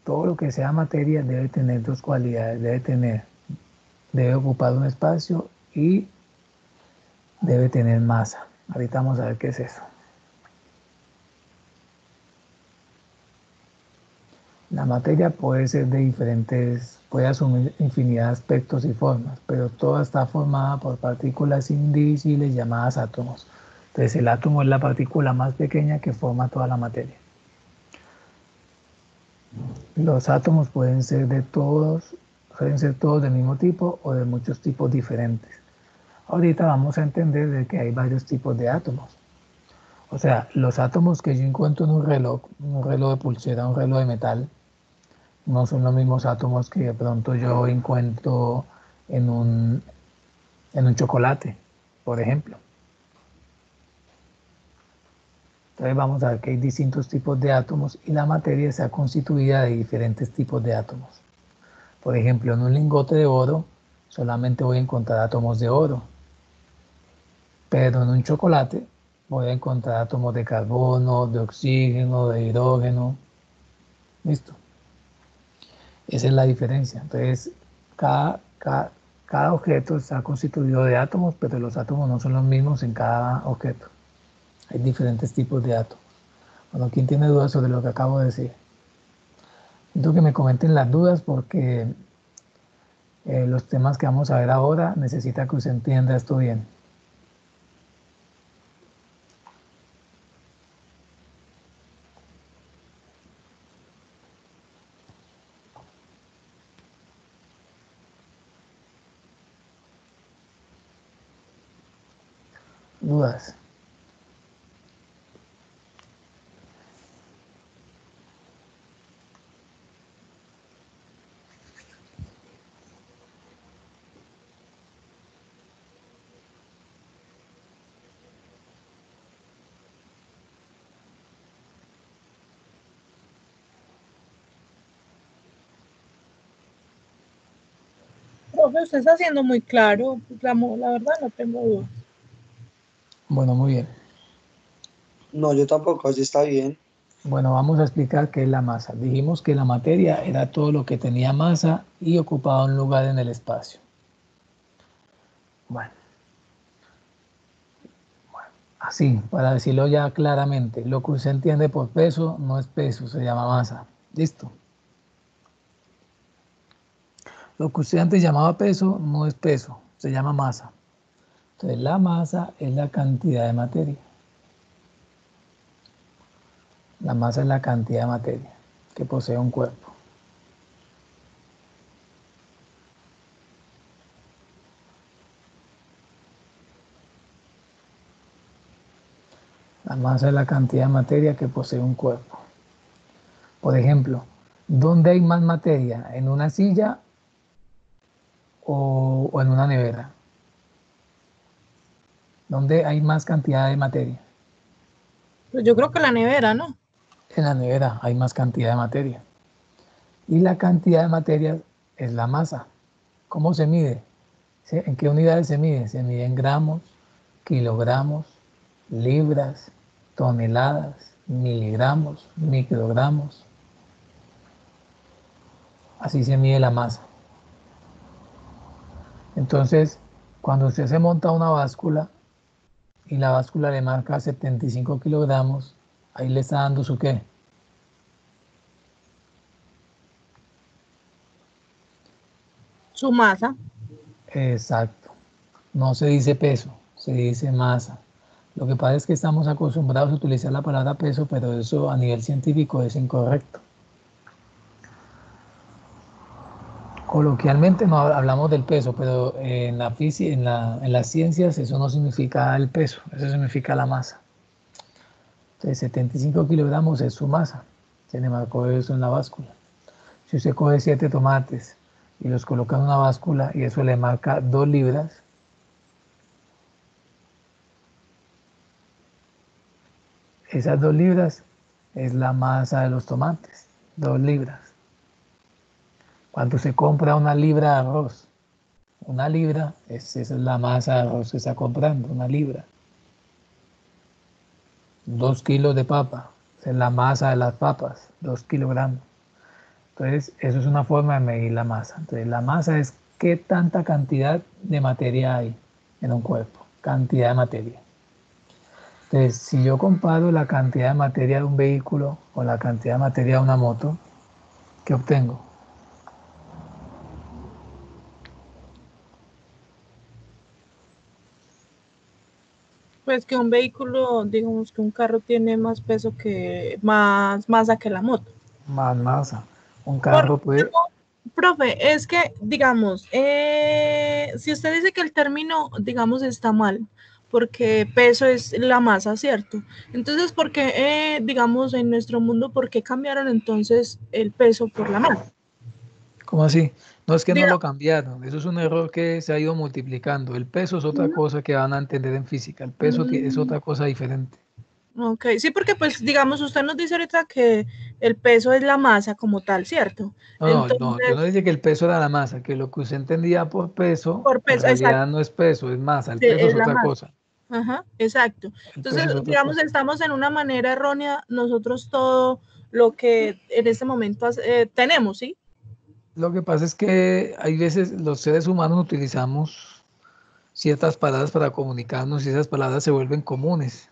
A: todo lo que sea materia debe tener 2 cualidades. Debe ocupar un espacio y debe tener masa. Ahorita vamos a ver qué es eso. La materia puede ser de diferentes, puede asumir infinidad de aspectos y formas, pero toda está formada por partículas indivisibles llamadas átomos. Entonces el átomo es la partícula más pequeña que forma toda la materia. Los átomos pueden ser todos del mismo tipo o de muchos tipos diferentes. Ahorita vamos a entender de que hay varios tipos de átomos. O sea, los átomos que yo encuentro en un reloj de pulsera, un reloj de metal, no son los mismos átomos que de pronto yo encuentro en un chocolate, por ejemplo. Entonces vamos a ver que hay distintos tipos de átomos y la materia está constituida de diferentes tipos de átomos. Por ejemplo, en un lingote de oro solamente voy a encontrar átomos de oro, pero en un chocolate voy a encontrar átomos de carbono, de oxígeno, de hidrógeno. ¿Listo? Esa es la diferencia. Entonces, cada objeto está constituido de átomos, pero los átomos no son los mismos en cada objeto. Hay diferentes tipos de átomos. Bueno, ¿quién tiene dudas sobre lo que acabo de decir? Quiero que me comenten las dudas porque Los temas que vamos a ver ahora necesita que usted entienda esto bien. ¿Dudas?
B: Profe, usted está siendo muy claro. La verdad no tengo dudas.
A: Bueno, muy bien.
C: No, yo tampoco, así está bien.
A: Bueno, vamos a explicar qué es la masa. Dijimos que la materia era todo lo que tenía masa y ocupaba un lugar en el espacio. Bueno, así, para decirlo ya claramente, lo que usted entiende por peso no es peso, se llama masa. ¿Listo? Lo que usted antes llamaba peso no es peso, se llama masa. Entonces, la masa es la cantidad de materia. La masa es la cantidad de materia que posee un cuerpo. La masa es la cantidad de materia que posee un cuerpo. Por ejemplo, ¿dónde hay más materia? ¿En una silla o en una nevera? ¿Dónde hay más cantidad de materia?
B: Pues yo creo que la nevera, ¿no?
A: En la nevera hay más cantidad de materia. Y la cantidad de materia es la masa. ¿Cómo se mide? ¿Sí? ¿En qué unidades se mide? Se mide en gramos, kilogramos, libras, toneladas, miligramos, microgramos. Así se mide la masa. Entonces, cuando usted se monta una báscula y la báscula le marca 75 kilogramos, ahí le está dando su qué.
B: Su masa.
A: Exacto. No se dice peso, se dice masa. Lo que pasa es que estamos acostumbrados a utilizar la palabra peso, pero eso a nivel científico es incorrecto. Coloquialmente no hablamos del peso, pero en la física, en las ciencias eso no significa el peso, eso significa la masa. Entonces 75 kilogramos es su masa, se le marcó eso en la báscula. Si usted coge 7 tomates y los coloca en una báscula y eso le marca 2 libras, esas 2 libras es la masa de los tomates, 2 libras. Cuando se compra una libra de arroz, una libra, esa es la masa de arroz que está comprando, una libra. 2 kilos de papa, esa es la masa de las papas, 2 kilogramos. Entonces, eso es una forma de medir la masa. Entonces, la masa es qué tanta cantidad de materia hay en un cuerpo, cantidad de materia. Entonces, si yo comparo la cantidad de materia de un vehículo con la cantidad de materia de una moto, ¿qué obtengo?
B: Pues que un vehículo, digamos que un carro tiene más peso que, más masa que la moto.
A: Más masa. Un
B: Por,
A: carro puede,
B: profe, es que, digamos, si usted dice que el término, digamos, está mal, porque peso es la masa, ¿cierto? Entonces, ¿por qué, digamos, en nuestro mundo, por qué cambiaron entonces el peso por la masa?
A: ¿cómo así? No es que no
B: Diga,
A: lo cambiaron, eso es un error que se ha ido multiplicando. El peso es otra cosa que van a entender en física, el peso es
B: mm,
A: otra cosa diferente.
B: ok, sí, porque pues, digamos, usted nos dice ahorita que el peso es la masa como tal, ¿cierto?
A: No, no, no, yo no
B: Entonces,
A: dije que el peso era la masa, que lo que usted entendía por peso,
B: por
A: en
B: peso, exacto,
A: realidad no es peso, es masa, el
B: sí,
A: peso es
B: es la
A: otra
B: masa.
A: cosa,
B: Ajá, exacto.
A: el
B: Entonces,
A: peso es otra
B: digamos,
A: cosa.
B: estamos en una manera errónea, nosotros todo lo que en este momento tenemos, ¿sí?
A: Lo que pasa es que hay veces los seres humanos utilizamos ciertas palabras para comunicarnos y esas palabras se vuelven comunes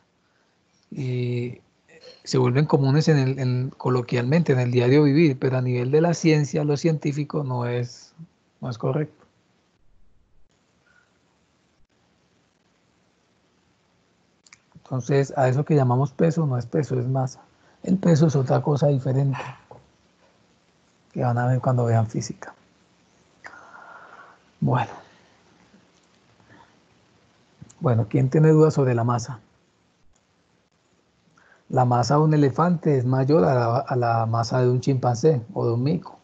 A: y se vuelven comunes coloquialmente en el diario vivir, pero a nivel de la ciencia, lo científico no es correcto. Entonces, a eso que llamamos peso no es peso, es masa. El peso es otra cosa diferente que van a ver cuando vean física. Bueno, ¿quién tiene dudas sobre la masa? La masa de un elefante es mayor a la masa de un chimpancé o de un mico.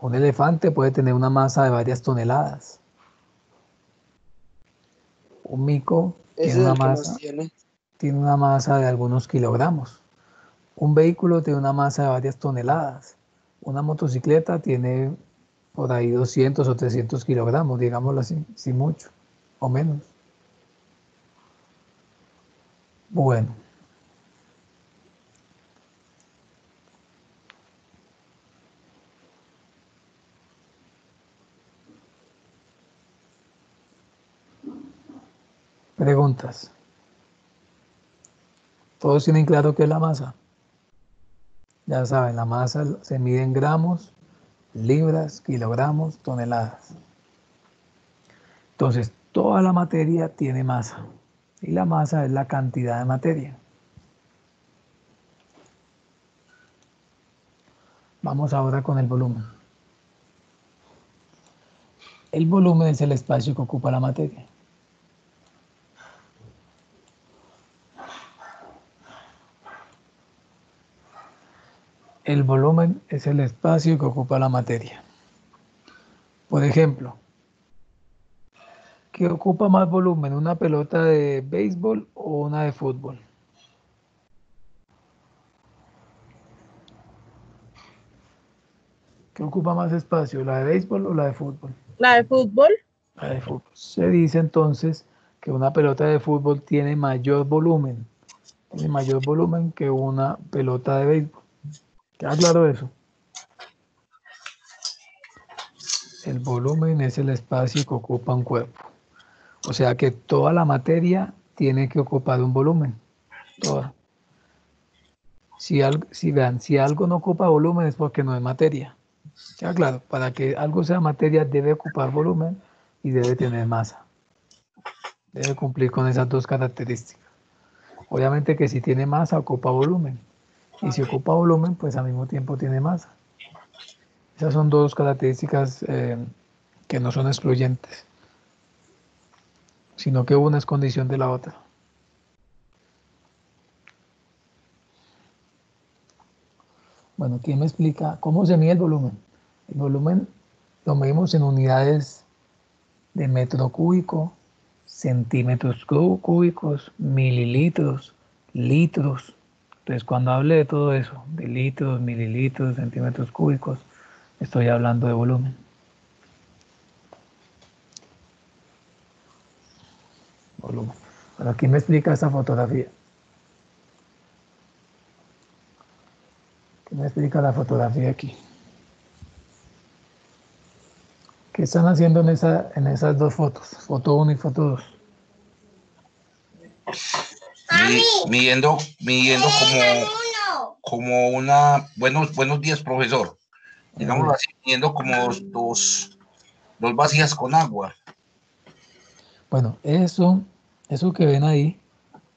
A: Un elefante puede tener una masa de varias toneladas. Un mico
C: Ese es el que más
A: tiene una masa de algunos kilogramos. Un vehículo tiene una masa de varias toneladas. Una motocicleta tiene por ahí 200 o 300 kilogramos, digámoslo así, si mucho, o menos. Bueno. Preguntas. ¿Todos tienen claro qué es la masa? Ya saben, la masa se mide en gramos, libras, kilogramos, toneladas. Entonces, toda la materia tiene masa. Y la masa es la cantidad de materia. Vamos ahora con el volumen. El volumen es el espacio que ocupa la materia. El volumen es el espacio que ocupa la materia. Por ejemplo, ¿qué ocupa más volumen? ¿Una pelota de béisbol o una de fútbol? ¿Qué ocupa más espacio? ¿La de béisbol o la de fútbol?
B: La de fútbol.
A: La de fútbol. Se dice entonces que una pelota de fútbol tiene mayor volumen. Tiene mayor volumen que una pelota de béisbol. ¿Queda claro eso? El volumen es el espacio que ocupa un cuerpo. O sea que toda la materia tiene que ocupar un volumen. Toda. Si algo no ocupa volumen es porque no es materia. Ya claro, para que algo sea materia debe ocupar volumen y debe tener masa. Debe cumplir con esas dos características. Obviamente que si tiene masa ocupa volumen. Y si ocupa volumen, pues al mismo tiempo tiene masa. Esas son dos características que no son excluyentes, sino que una es condición de la otra. Bueno, ¿quién me explica cómo se mide el volumen? El volumen lo medimos en unidades de metro cúbico, centímetros cúbicos, mililitros, litros. Entonces, cuando hable de todo eso, de litros, mililitros, centímetros cúbicos, estoy hablando de volumen. Volumen. Bueno, ¿quién me explica esta fotografía? ¿Quién me explica la fotografía aquí? ¿Qué están haciendo en esas dos fotos? Foto 1 y foto 2.
E: Midiendo como una... Buenos días, profesor. Digámoslo así, midiendo como dos vasijas con agua.
A: Bueno, eso que ven ahí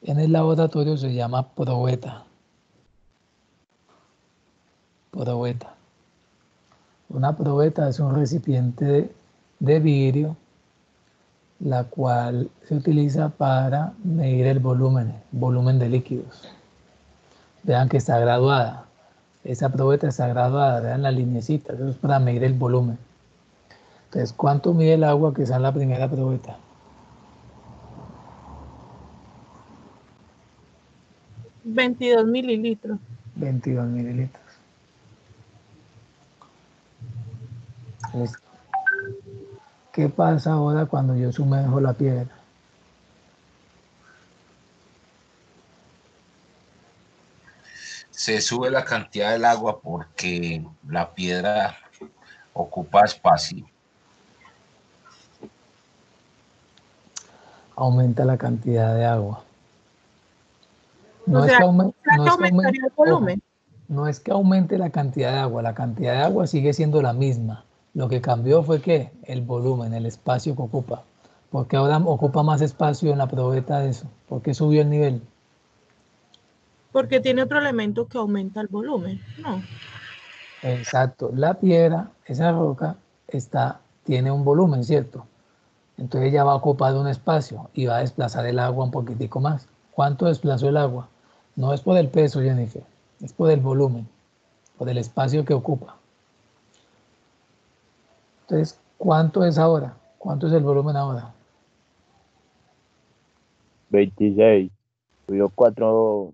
A: en el laboratorio se llama probeta. Probeta. Una probeta es un recipiente de vidrio, la cual se utiliza para medir el volumen de líquidos. Vean que está graduada. Esa probeta está graduada, vean la linecita, eso es para medir el volumen. Entonces, ¿cuánto mide el agua que está en la primera probeta?
B: 22 mililitros.
A: 22 mililitros. Listo. ¿Qué pasa ahora cuando yo sumerjo la piedra?
E: Se sube la cantidad del agua porque la piedra ocupa espacio.
A: Aumenta la cantidad de agua.
B: No es que aumente el volumen.
A: No es que aumente la cantidad de agua, la cantidad de agua sigue siendo la misma, Lo que cambió fue que el volumen, el espacio que ocupa. Porque ahora ocupa más espacio en la probeta de eso. ¿Por qué subió el nivel?
B: Porque tiene otro elemento que aumenta el volumen, ¿no?
A: Exacto. La piedra, esa roca, tiene un volumen, ¿cierto? Entonces ella va a ocupar un espacio y va a desplazar el agua un poquitico más. ¿Cuánto desplazó el agua? No es por el peso, Jennifer, es por el volumen, por el espacio que ocupa. Entonces, ¿cuánto es ahora? ¿Cuánto es el volumen ahora?
F: 26. Subió 4.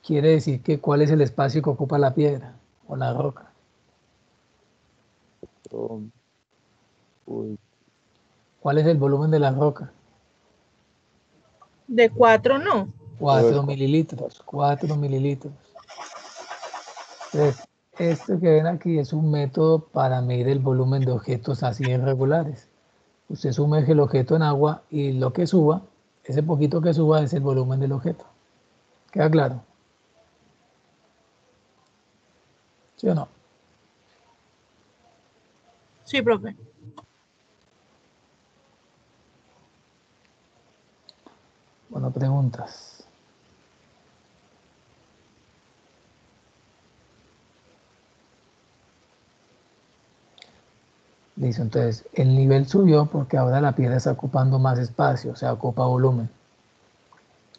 A: Quiere decir que ¿cuál es el espacio que ocupa la piedra o la roca? ¿Cuál es el volumen de la roca?
B: De 4 no.
A: 4 mililitros, 4 mililitros. Entonces, esto que ven aquí es un método para medir el volumen de objetos así irregulares. Usted sumerge el objeto en agua y lo que suba, ese poquito que suba es el volumen del objeto. ¿Queda claro? ¿Sí o no?
B: Sí, profe.
A: Bueno, preguntas. Listo, entonces el nivel subió porque ahora la piedra está ocupando más espacio, o sea, ocupa volumen.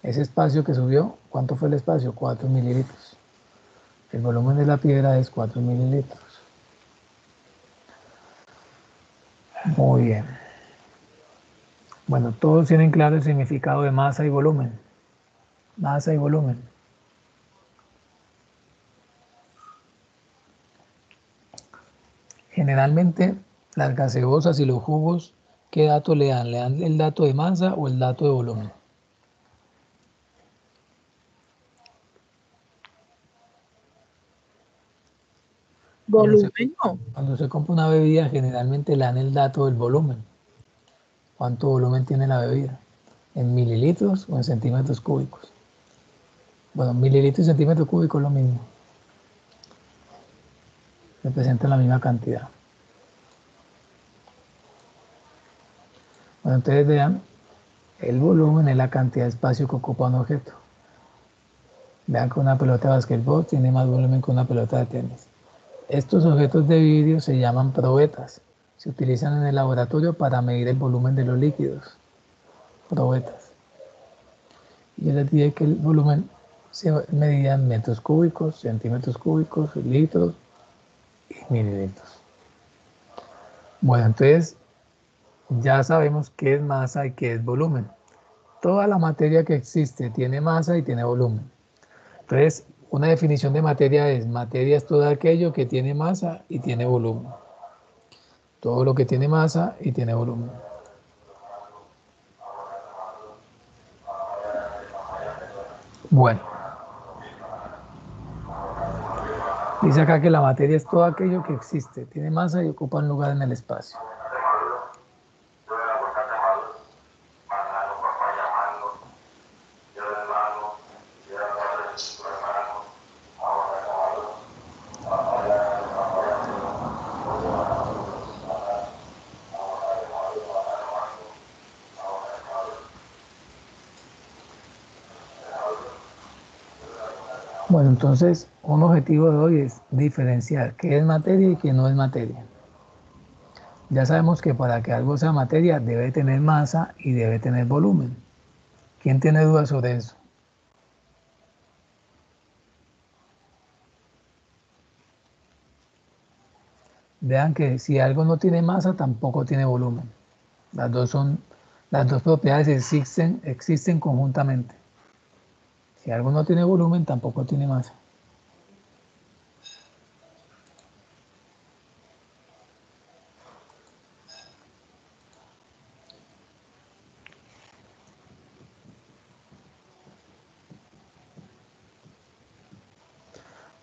A: Ese espacio que subió, ¿cuánto fue el espacio? 4 mililitros. El volumen de la piedra es 4 mililitros. Muy bien. Bueno, todos tienen claro el significado de masa y volumen. Masa y volumen. Generalmente las gaseosas y los jugos, ¿qué dato le dan? ¿Le dan el dato de masa o el dato de volumen?
B: Volumen no.
A: Cuando se compra una bebida, generalmente le dan el dato del volumen. ¿Cuánto volumen tiene la bebida? ¿En mililitros o en centímetros cúbicos? Bueno, mililitros y centímetros cúbicos es lo mismo. Representan la misma cantidad. Bueno, entonces vean, el volumen es la cantidad de espacio que ocupa un objeto. Vean que una pelota de basquetbol tiene más volumen que una pelota de tenis. Estos objetos de vidrio se llaman probetas. Se utilizan en el laboratorio para medir el volumen de los líquidos. Probetas. Y yo les dije que el volumen se medía en metros cúbicos, centímetros cúbicos, litros y mililitros. Bueno, entonces ya sabemos qué es masa y qué es volumen. Toda la materia que existe tiene masa y tiene volumen. Entonces, una definición de materia es todo aquello que tiene masa y tiene volumen. Todo lo que tiene masa y tiene volumen. Bueno, dice acá que la materia es todo aquello que existe, tiene masa y ocupa un lugar en el espacio. Bueno, entonces un objetivo de hoy es diferenciar qué es materia y qué no es materia. Ya sabemos que para que algo sea materia debe tener masa y debe tener volumen. ¿Quién tiene dudas sobre eso? Vean que si algo no tiene masa, tampoco tiene volumen. Las dos propiedades existen conjuntamente. Si algo no tiene volumen, tampoco tiene masa.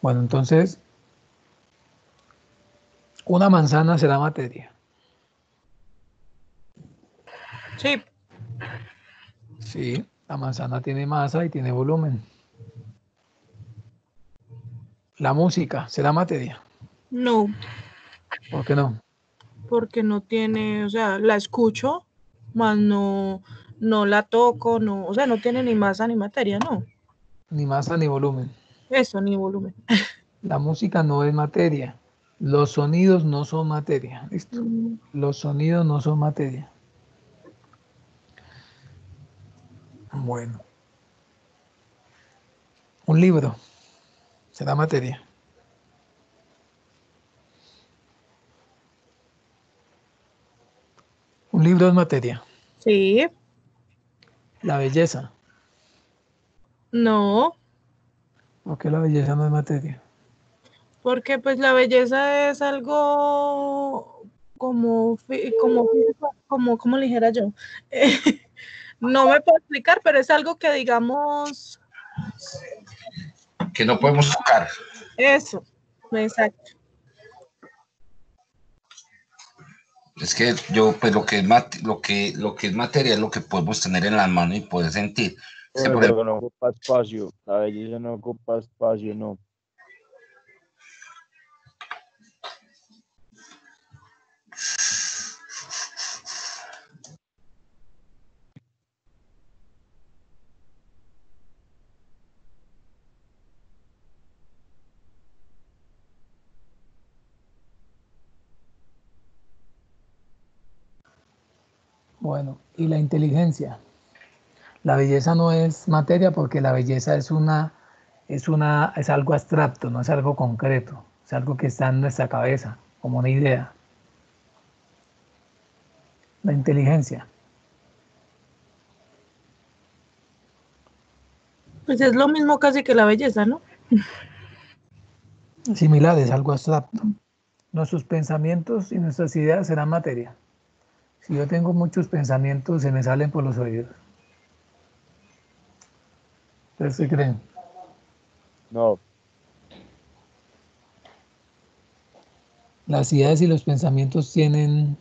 A: Bueno, entonces, una manzana será materia.
B: Sí.
A: Sí, la manzana tiene masa y tiene volumen. La música será materia.
B: No.
A: ¿Por qué no?
B: porque no tiene, o sea, la escucho, más no la toco, no, o sea, no tiene ni masa ni materia, no.
A: Ni masa ni volumen.
B: Eso, ni volumen.
A: La música no es materia. Los sonidos no son materia. ¿Listo? Los sonidos no son materia. Bueno. Un libro será materia. Un libro es materia.
B: Sí,
A: La belleza.
B: no,
A: ¿Por qué la belleza no es materia?
B: porque pues la belleza es algo como le dijera yo. No me puedo explicar, pero es algo que digamos,
E: Que no podemos tocar.
B: eso, exacto.
E: Es que yo, pues lo que es materia es lo que podemos tener en la mano y poder sentir. Es que, por ejemplo,
F: Pero no ocupa espacio. La belleza no ocupa espacio, no.
A: Bueno, y la inteligencia. La belleza no es materia porque la belleza es algo abstracto, no es algo concreto, es algo que está en nuestra cabeza, como una idea. La inteligencia.
B: Pues es lo mismo casi que la belleza, ¿no?
A: Similar, es algo abstracto. Nuestros pensamientos y nuestras ideas serán materia. Si yo tengo muchos pensamientos, se me salen por los oídos. ¿Ustedes qué creen?
F: No.
A: Las ideas y los pensamientos tienen...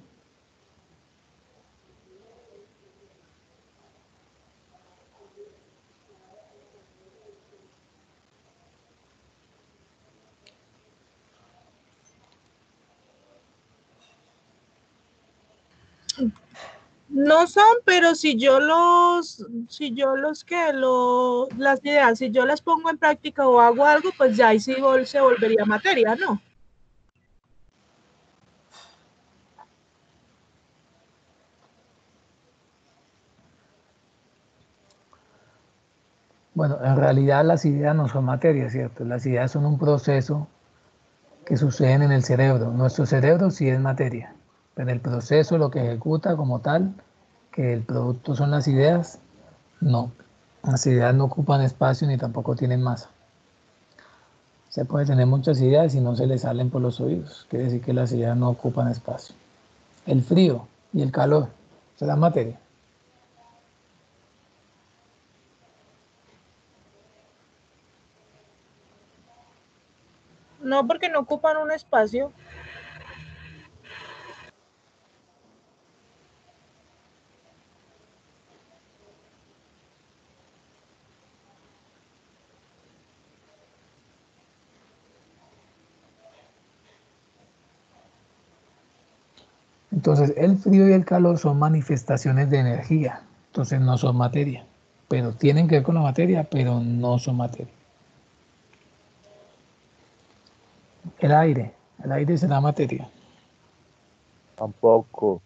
B: No son, pero las ideas, si yo las pongo en práctica o hago algo, pues ya ahí sí se volvería materia, ¿no?
A: Bueno, en realidad las ideas no son materia, ¿cierto? Las ideas son un proceso que suceden en el cerebro. Nuestro cerebro sí es materia, pero el proceso, lo que ejecuta como tal, que el producto son las ideas, no. Las ideas no ocupan espacio ni tampoco tienen masa. Se puede tener muchas ideas y no se le salen por los oídos. Quiere decir que las ideas no ocupan espacio. El frío y el calor serán materia.
B: No, porque no ocupan un espacio.
A: Entonces, el frío y el calor son manifestaciones de energía. Entonces, no son materia. Pero tienen que ver con la materia, pero no son materia. El aire será materia.
F: Tampoco.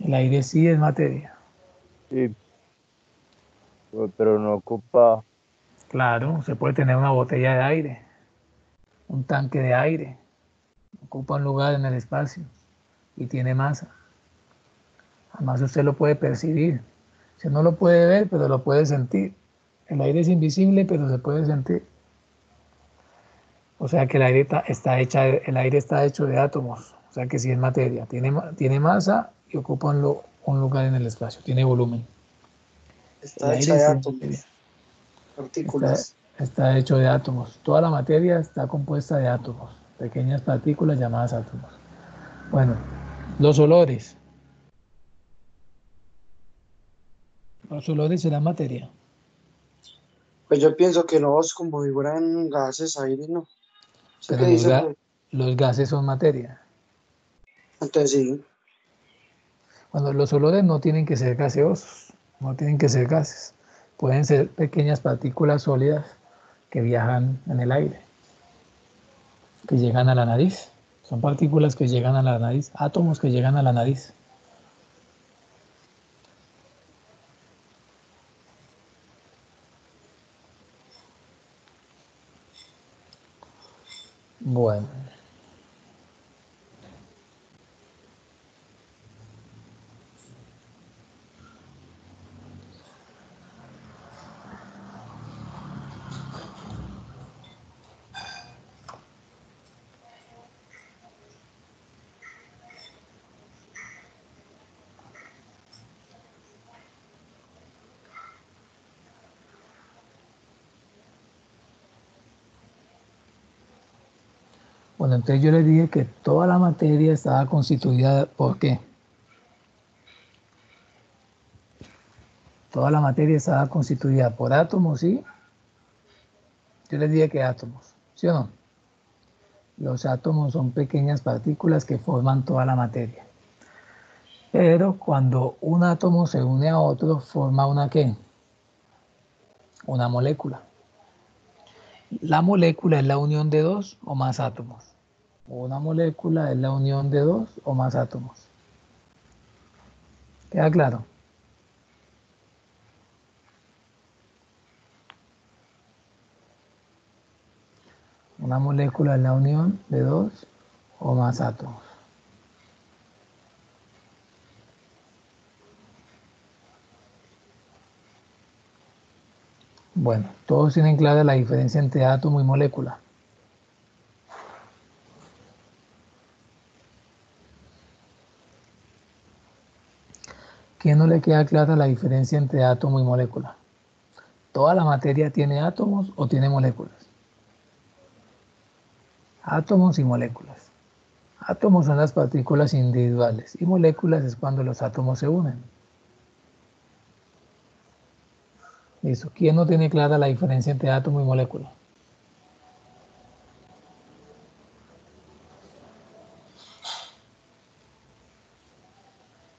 A: El aire sí es materia.
F: Sí, pero no ocupa.
A: Claro, se puede tener una botella de aire, un tanque de aire, ocupa un lugar en el espacio y tiene masa. Además usted lo puede percibir. Usted no lo puede ver, pero lo puede sentir. El aire es invisible, pero se puede sentir. O sea que el aire está hecho de átomos. O sea que sí es materia. Tiene masa y ocupa un lugar en el espacio. Tiene volumen. El
C: Está hecha
A: aire
C: de
A: sí es materia.
C: átomos,
A: Está,
C: partículas.
A: está hecho de átomos. Toda la materia está compuesta de átomos, pequeñas partículas llamadas átomos. Bueno, los olores. Los olores serán materia.
C: Pues yo pienso que no, es como si fueran gases, aire, ¿no? ¿Sí
A: pero
C: qué dice, profe?
A: los gases son materia.
C: Entonces sí.
A: Cuando los olores no tienen que ser gaseosos, no tienen que ser gases. Pueden ser pequeñas partículas sólidas que viajan en el aire, que llegan a la nariz. Son partículas que llegan a la nariz, átomos que llegan a la nariz. Bueno, bueno, entonces yo les dije que toda la materia estaba constituida ¿por qué? Toda la materia estaba constituida por átomos, ¿sí? Yo les dije que átomos, ¿sí o no? Los átomos son pequeñas partículas que forman toda la materia. Pero cuando un átomo se une a otro, forma una ¿qué? Una molécula. La molécula es la unión de dos o más átomos. Una molécula es la unión de dos o más átomos. ¿Queda claro? Una molécula es la unión de dos o más átomos. Bueno, todos tienen clara la diferencia entre átomo y molécula. ¿Quién no le queda clara la diferencia entre átomo y molécula? ¿Toda la materia tiene átomos o tiene moléculas? Átomos y moléculas. Átomos son las partículas individuales y moléculas es cuando los átomos se unen. Listo. ¿Quién no tiene clara la diferencia entre átomo y molécula?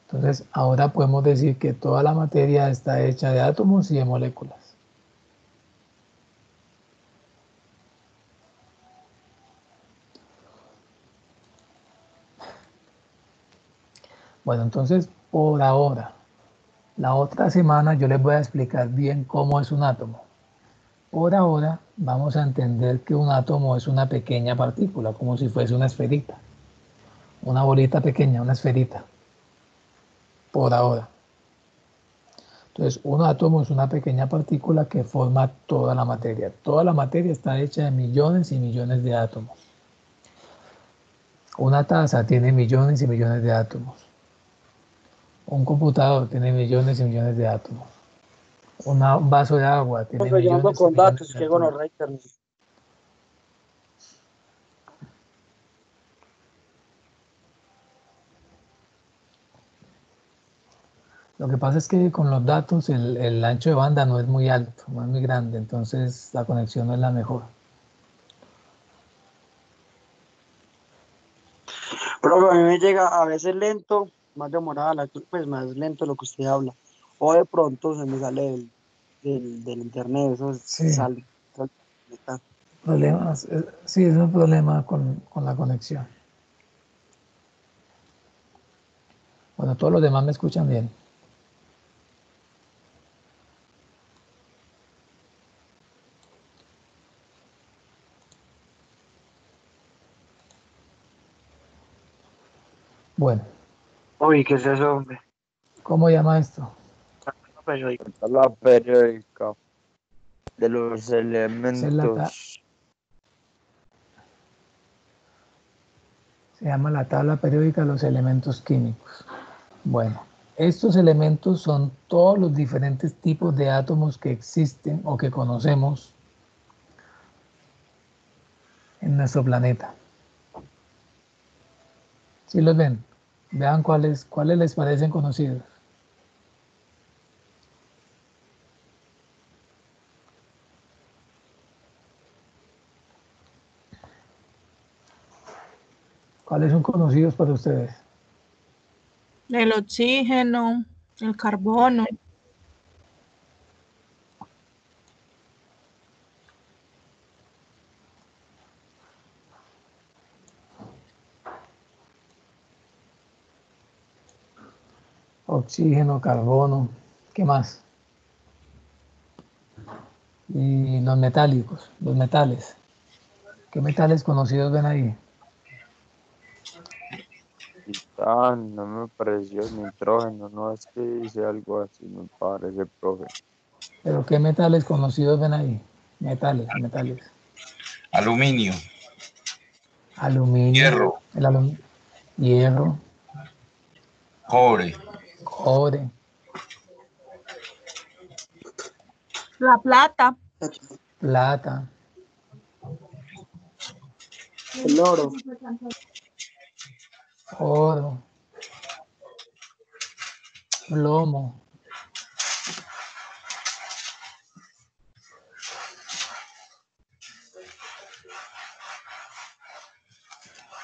A: Entonces, ahora podemos decir que toda la materia está hecha de átomos y de moléculas. Bueno, entonces, por ahora, la otra semana yo les voy a explicar bien cómo es un átomo. Por ahora, vamos a entender que un átomo es una pequeña partícula, como si fuese una esferita. Una bolita pequeña, una esferita. Por ahora. Entonces, un átomo es una pequeña partícula que forma toda la materia. Toda la materia está hecha de millones y millones de átomos. Una taza tiene millones y millones de átomos. Un computador tiene millones y millones de átomos. Un vaso de agua tiene
C: Profe, yo ando
A: millones y
C: con
A: millones
C: datos,
A: de
C: que
A: átomos.
C: gonorrea internet.
A: Lo que pasa es que con los datos el ancho de banda no es muy alto, no es muy grande, entonces la conexión no es la mejor.
C: Profe, a mí me llega a veces lento, más demorada, pues más lento lo que usted habla. O de pronto se me sale del internet, eso
A: Sí,
C: sale.
A: problemas, sí, es un problema con la conexión. Bueno, todos los demás me escuchan bien. Bueno,
C: Uy, ¿qué es eso, hombre?
A: ¿cómo llama esto?
C: Periódico.
F: La periódica de los
A: Esa es
F: elementos.
A: se llama la tabla periódica de los elementos químicos. Bueno, estos elementos son todos los diferentes tipos de átomos que existen o que conocemos en nuestro planeta. ¿Sí los ven? Vean cuáles les parecen conocidos. ¿Cuáles son conocidos para ustedes?
B: El oxígeno, el carbono.
A: Oxígeno, carbono, ¿qué más? Y los metálicos, los metales. ¿Qué metales conocidos ven ahí?
F: Titán, no me pareció nitrógeno, no es que dice algo así, me parece, profe.
A: ¿Pero qué metales conocidos ven ahí? Metales, metales.
E: Aluminio,
A: Aluminio,
E: hierro,
A: hierro,
E: cobre,
A: cobre,
B: La plata.
A: plata,
C: El oro.
A: oro, plomo.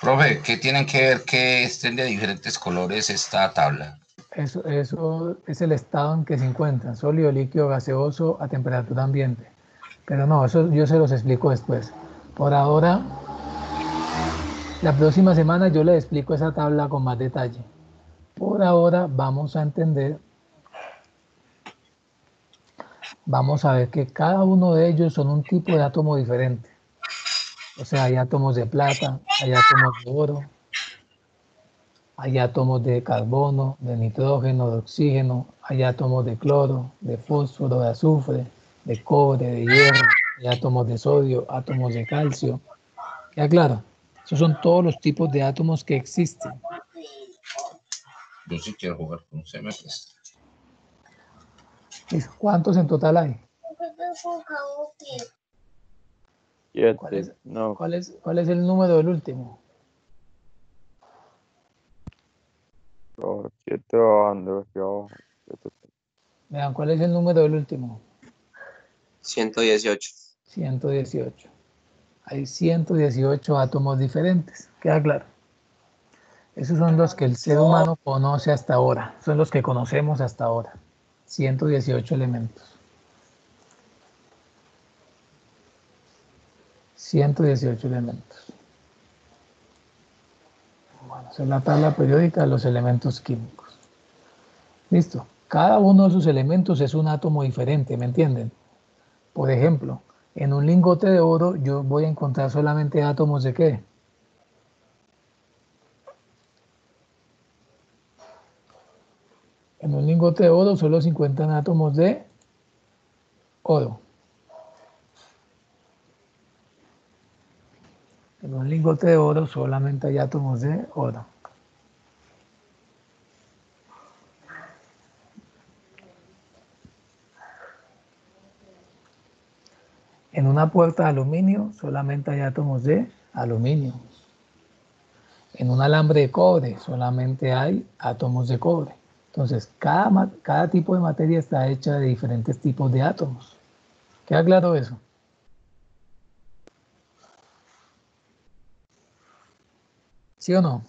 E: profe, ¿qué tienen que ver que estén de diferentes colores esta tabla?
A: Eso es el estado en que se encuentran, sólido, líquido, gaseoso a temperatura ambiente. Pero no, eso yo se los explico después. Por ahora, la próxima semana yo les explico esa tabla con más detalle. Por ahora vamos a entender, vamos a ver que cada uno de ellos son un tipo de átomo diferente. O sea, hay átomos de plata, hay átomos de oro, hay átomos de carbono, de nitrógeno, de oxígeno, hay átomos de cloro, de fósforo, de azufre, de cobre, de hierro, hay átomos de sodio, átomos de calcio. ¿Queda claro? Esos son todos los tipos de átomos que existen.
E: Yo sí quiero jugar con usted, me presta.
A: ¿Listo? ¿Cuántos en total hay?
F: 7, no,
A: ¿Cuál es el número del último?
F: profe, 7 bajando hacia abajo.
A: Vean, ¿cuál es el número del último?
G: 118.
A: 118. Hay 118 átomos diferentes. ¿Queda claro? Esos son los que el ser humano conoce hasta ahora. Son los que conocemos hasta ahora. 118 elementos. 118 elementos. Bueno, esa es la tabla periódica de los elementos químicos. Listo. Cada uno de sus elementos es un átomo diferente, ¿me entienden? Por ejemplo, en un lingote de oro yo voy a encontrar solamente átomos de ¿qué? En un lingote de oro solo se encuentran átomos de oro. En un lingote de oro solamente hay átomos de oro. En una puerta de aluminio solamente hay átomos de aluminio. En un alambre de cobre solamente hay átomos de cobre. Entonces, cada tipo de materia está hecha de diferentes tipos de átomos. ¿Queda claro eso? ¿Sí o no?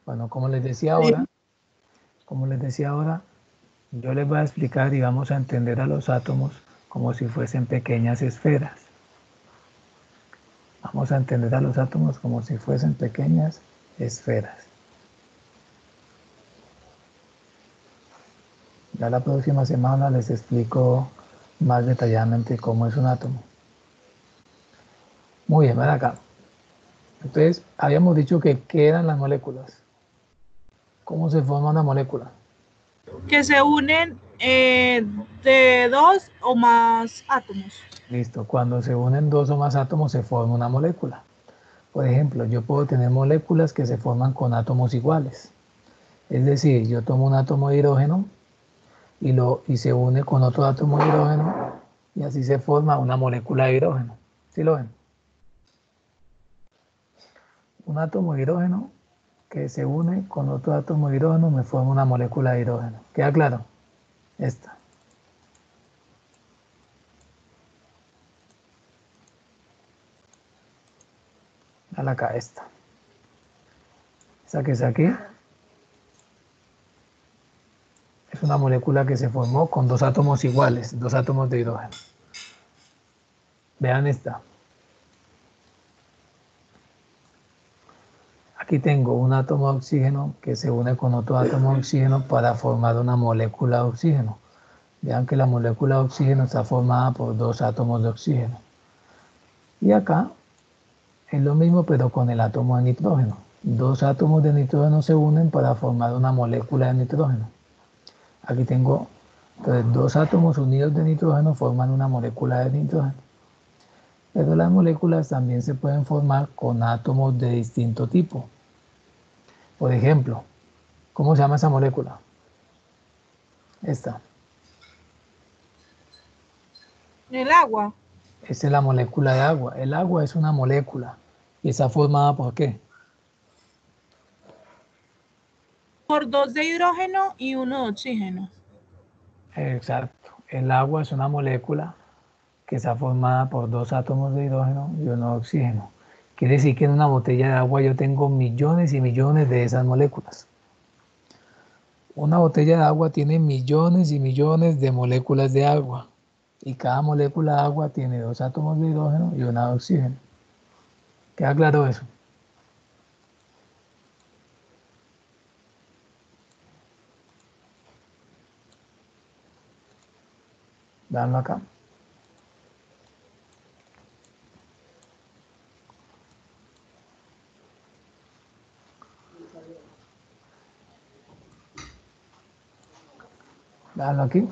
A: Bueno, como les decía ahora, yo les voy a explicar y vamos a entender a los átomos como si fuesen pequeñas esferas. Vamos a entender a los átomos como si fuesen pequeñas esferas. Ya la próxima semana les explico más detalladamente cómo es un átomo. Muy bien, ven acá. Entonces, habíamos dicho que ¿qué eran las moléculas? ¿Cómo se forma una molécula?
B: Que se unen de dos o más átomos.
A: Listo, cuando se unen dos o más átomos se forma una molécula. Por ejemplo, yo puedo tener moléculas que se forman con átomos iguales. Es decir, yo tomo un átomo de hidrógeno y se une con otro átomo de hidrógeno y así se forma una molécula de hidrógeno. ¿Sí lo ven? Un átomo de hidrógeno que se une con otro átomo de hidrógeno me forma una molécula de hidrógeno. ¿Queda claro? Esta. Dale acá, esta. Esa que es aquí es una molécula que se formó con dos átomos iguales, dos átomos de hidrógeno. Vean esta. Aquí tengo un átomo de oxígeno que se une con otro átomo de oxígeno para formar una molécula de oxígeno. Vean que la molécula de oxígeno está formada por dos átomos de oxígeno. Y acá es lo mismo pero con el átomo de nitrógeno. Dos átomos de nitrógeno se unen para formar una molécula de nitrógeno. Aquí tengo entonces, dos átomos unidos de nitrógeno forman una molécula de nitrógeno. Pero las moléculas también se pueden formar con átomos de distinto tipo. Por ejemplo, ¿cómo se llama esa molécula? Esta.
B: El agua.
A: Esta es la molécula de agua. El agua es una molécula. ¿Y está formada por qué?
B: Por 2 de hidrógeno y 1 de oxígeno.
A: Exacto. El agua es una molécula que está formada por dos átomos de hidrógeno y uno de oxígeno. Quiere decir que en una botella de agua yo tengo millones y millones de esas moléculas. Una botella de agua tiene millones y millones de moléculas de agua. Y cada molécula de agua tiene dos átomos de hidrógeno y una de oxígeno. ¿Queda claro eso? Veanlo acá. Veanlo aquí.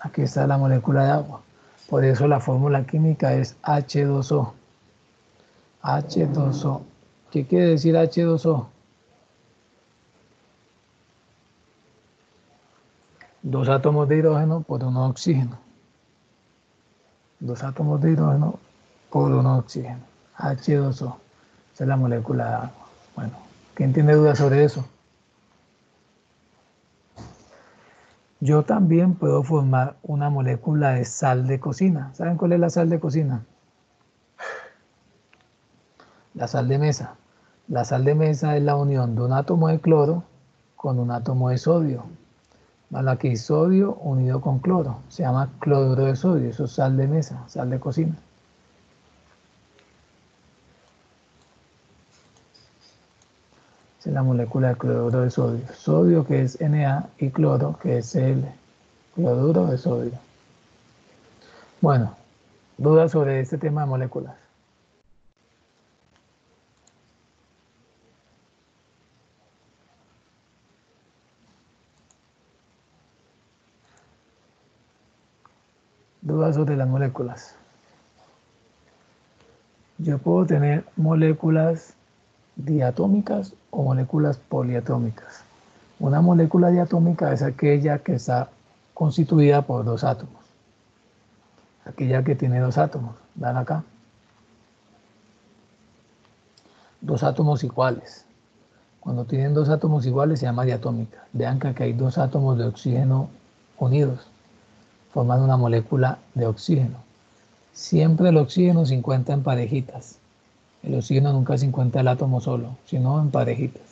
A: Aquí está la molécula de agua. Por eso la fórmula química es H2O. H2O. ¿Qué quiere decir H2O? Dos átomos de hidrógeno por uno de oxígeno. Dos átomos de hidrógeno por uno de oxígeno. H2O. Esa es la molécula de agua. Bueno, ¿quién tiene dudas sobre eso? Yo también puedo formar una molécula de sal de cocina. ¿Saben cuál es la sal de cocina? La sal de mesa. La sal de mesa es la unión de un átomo de cloro con un átomo de sodio. Bueno, aquí sodio unido con cloro. Se llama cloruro de sodio. Eso es sal de mesa, sal de cocina. Esa es la molécula de cloruro de sodio. Sodio que es Na y cloro que es Cl. Cloruro de sodio. Bueno, dudas sobre este tema de moléculas. Dudas sobre las moléculas. Yo puedo tener moléculas diatómicas o moléculas poliatómicas. Una molécula diatómica es aquella que está constituida por dos átomos. Aquella que tiene dos átomos. Dan acá. Dos átomos iguales. Cuando tienen dos átomos iguales se llama diatómica. Vean que aquí hay dos átomos de oxígeno unidos, formando una molécula de oxígeno. Siempre el oxígeno se encuentra en parejitas. El oxígeno nunca se encuentra el átomo solo, sino en parejitas.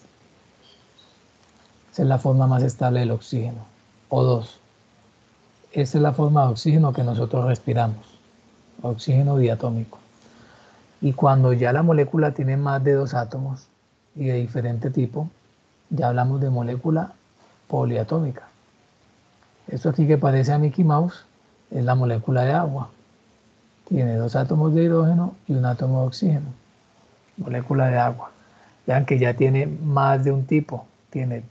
A: Esa es la forma más estable del oxígeno. O2. Esa es la forma de oxígeno que nosotros respiramos. Oxígeno diatómico. Y cuando ya la molécula tiene más de dos átomos y de diferente tipo, ya hablamos de molécula poliatómica. Esto aquí que parece a Mickey Mouse es la molécula de agua. Tiene dos átomos de hidrógeno y un átomo de oxígeno. Molécula de agua. Vean que ya tiene más de un tipo. Tiene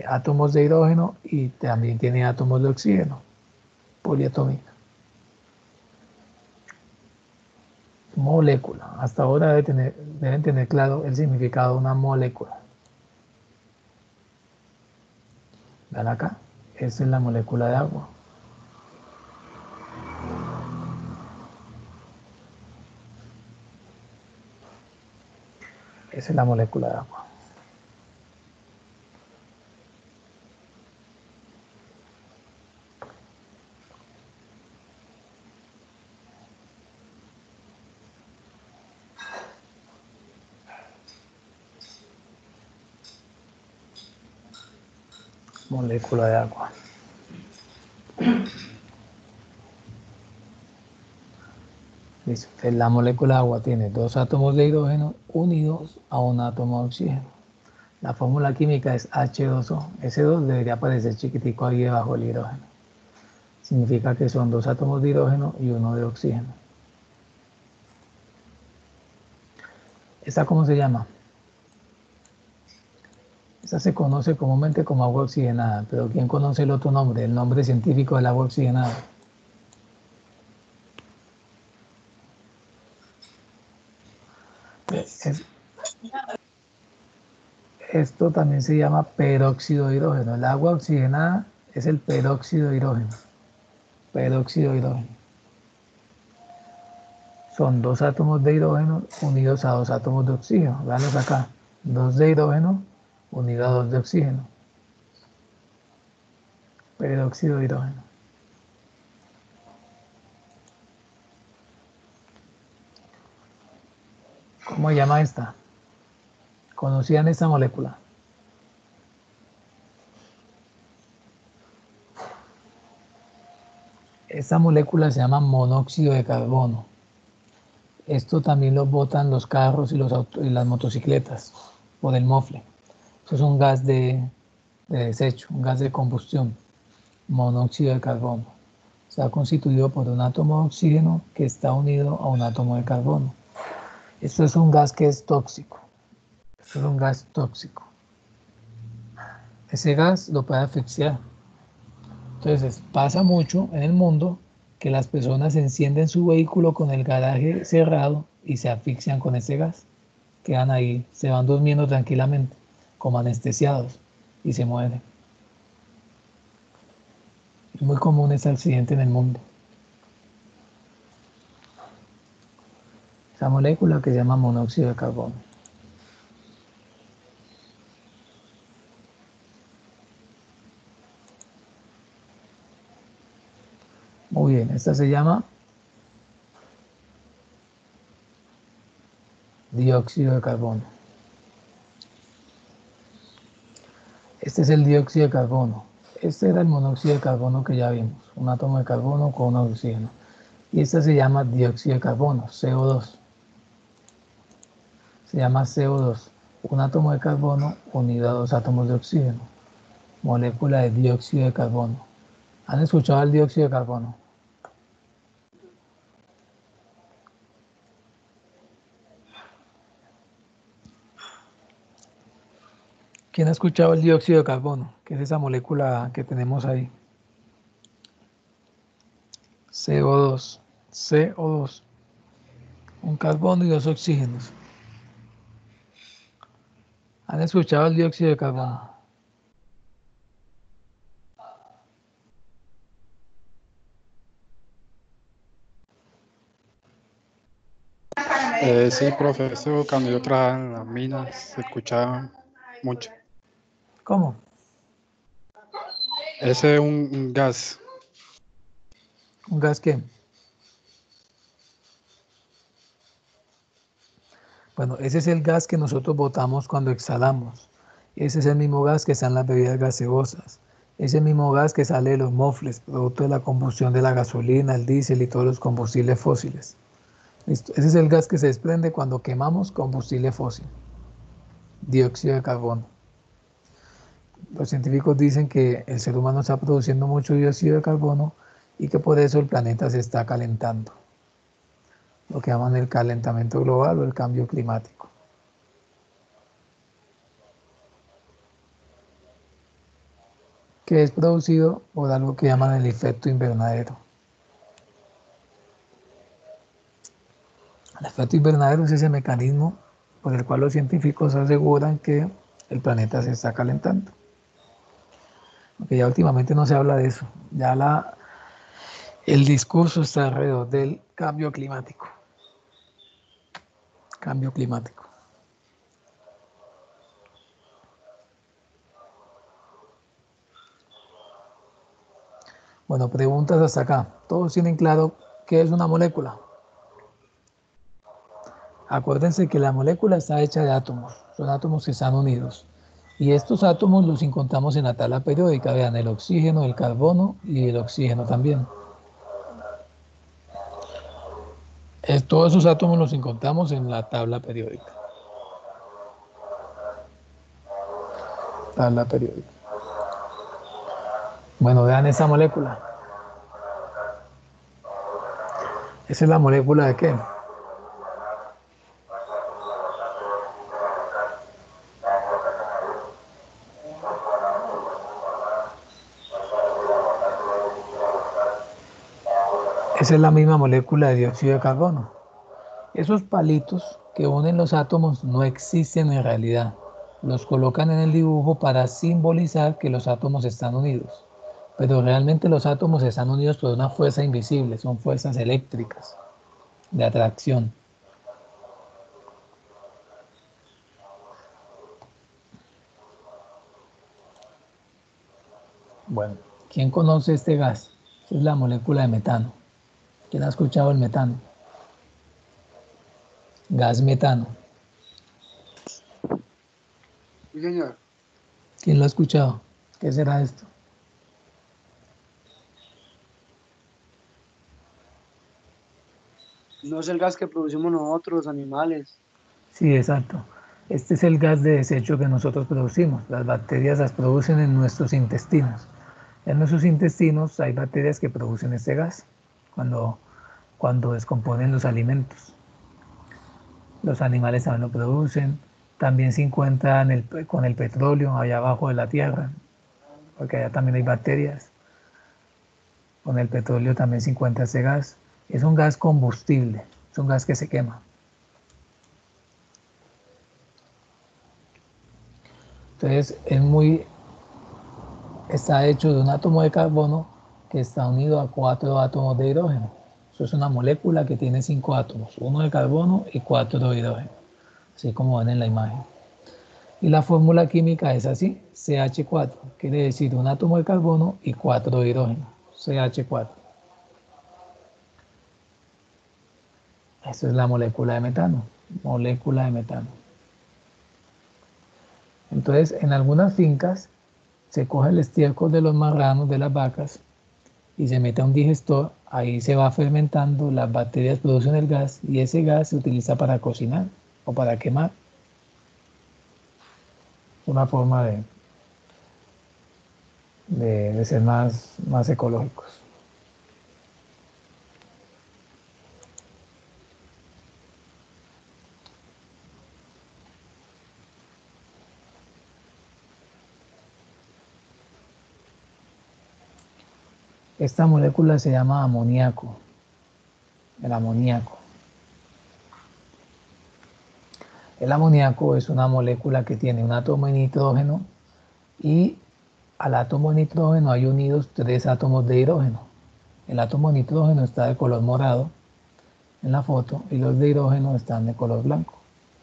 A: átomos de hidrógeno y también tiene átomos de oxígeno. Poliatómica. Molécula. Hasta ahora deben tener claro el significado de una molécula. Vean acá. Esa es la molécula de agua. Esa es la molécula de agua. Molécula de agua. Listo. Entonces, la molécula de agua tiene 2 átomos de hidrógeno unidos a un átomo de oxígeno. La fórmula química es H2O. Ese 2 debería aparecer chiquitico ahí debajo del hidrógeno. Significa que son 2 átomos de hidrógeno y 1 de oxígeno. ¿Esta cómo se llama? Esta se conoce comúnmente como agua oxigenada, pero ¿quién conoce el otro nombre? El nombre científico del agua oxigenada. Esto también se llama peróxido de hidrógeno. El agua oxigenada es el peróxido de hidrógeno. Peróxido de hidrógeno. Son 2 átomos de hidrógeno unidos a 2 átomos de oxígeno. Veanlos acá. 2 de hidrógeno unidos a 2 de oxígeno. Peróxido de hidrógeno. ¿Cómo se llama esta? ¿Conocían esta molécula? Esta molécula se llama monóxido de carbono. Esto también lo botan los carros y las motocicletas por el mofle. Eso es un gas de desecho, un gas de combustión. Monóxido de carbono. Está constituido por un átomo de oxígeno que está unido a un átomo de carbono. Esto es un gas que es tóxico. Esto es un gas tóxico. Ese gas lo puede asfixiar. Entonces pasa mucho en el mundo que las personas encienden su vehículo con el garaje cerrado y se asfixian con ese gas. Quedan ahí, se van durmiendo tranquilamente, como anestesiados, y se mueren. Es muy común ese accidente en el mundo. Esa molécula que se llama monóxido de carbono. Muy bien, esta se llama dióxido de carbono. Este es el dióxido de carbono. Este era el monóxido de carbono que ya vimos, un átomo de carbono con un oxígeno. Y esta se llama dióxido de carbono, CO2. Se llama CO2, un átomo de carbono unido a 2 átomos de oxígeno. Molécula de dióxido de carbono. ¿Han escuchado el dióxido de carbono? ¿Quién ha escuchado el dióxido de carbono? ¿Qué es esa molécula que tenemos ahí? CO2. CO2. Un carbono y 2 oxígenos. ¿Han escuchado el dióxido de carbono?
G: Sí, profe, eso cuando yo trabajaba en las minas se escuchaba mucho.
A: ¿Cómo?
G: Ese es un gas.
A: ¿Un gas qué? Bueno, ese es el gas que nosotros botamos cuando exhalamos. Ese es el mismo gas que está en las bebidas gaseosas. Ese mismo gas que sale de los mofles, producto de la combustión de la gasolina, el diésel y todos los combustibles fósiles. ¿Listo? Ese es el gas que se desprende cuando quemamos combustible fósil. Dióxido de carbono. Los científicos dicen que el ser humano está produciendo mucho dióxido de carbono y que por eso el planeta se está calentando. Lo que llaman el calentamiento global o el cambio climático. Que es producido por algo que llaman el efecto invernadero. El efecto invernadero es ese mecanismo por el cual los científicos aseguran que el planeta se está calentando. Aunque ya últimamente no se habla de eso. Ya el discurso está alrededor del cambio climático. Cambio climático. Bueno, preguntas hasta acá. ¿Todos tienen claro qué es una molécula? Acuérdense que la molécula está hecha de átomos. Son átomos que están unidos. Y estos átomos los encontramos en la tabla periódica. Vean, el oxígeno, el carbono y el oxígeno también. Todos esos átomos los encontramos en la tabla periódica. Tabla periódica. Bueno, vean esa molécula. ¿Esa es la molécula de qué? Esa es la misma molécula de dióxido de carbono. Esos palitos que unen los átomos no existen en realidad. Los colocan en el dibujo para simbolizar que los átomos están unidos. Pero realmente los átomos están unidos por una fuerza invisible, son fuerzas eléctricas de atracción. Bueno, ¿quién conoce este gas? Es la molécula de metano. ¿Quién ha escuchado el metano? Gas metano.
C: Sí, señor.
A: ¿Quién lo ha escuchado? ¿Qué será esto?
C: No es el gas que producimos nosotros, los animales.
A: Sí, exacto. Este es el gas de desecho que nosotros producimos. Las bacterias las producen en nuestros intestinos. En nuestros intestinos hay bacterias que producen este gas cuando descomponen los alimentos. Los animales también lo producen. También se encuentra con el petróleo allá abajo de la tierra, porque allá también hay bacterias. Con el petróleo también se encuentra ese gas. Es un gas combustible, es un gas que se quema. Entonces está hecho de un átomo de carbono que está unido a 4 átomos de hidrógeno. Eso es una molécula que tiene 5 átomos, 1 de carbono y 4 de hidrógeno, así como ven en la imagen. Y la fórmula química es así, CH4, quiere decir un átomo de carbono y 4 de hidrógeno, CH4. Esa es la molécula de metano, molécula de metano. Entonces, en algunas fincas se coge el estiércol de los marranos, de las vacas, y se mete a un digestor, ahí se va fermentando, las bacterias producen el gas y ese gas se utiliza para cocinar o para quemar. Una forma de ser más ecológicos. Esta molécula se llama amoníaco, el amoníaco. El amoníaco es una molécula que tiene un átomo de nitrógeno y al átomo de nitrógeno hay unidos 3 átomos de hidrógeno. El átomo de nitrógeno está de color morado en la foto y los de hidrógeno están de color blanco.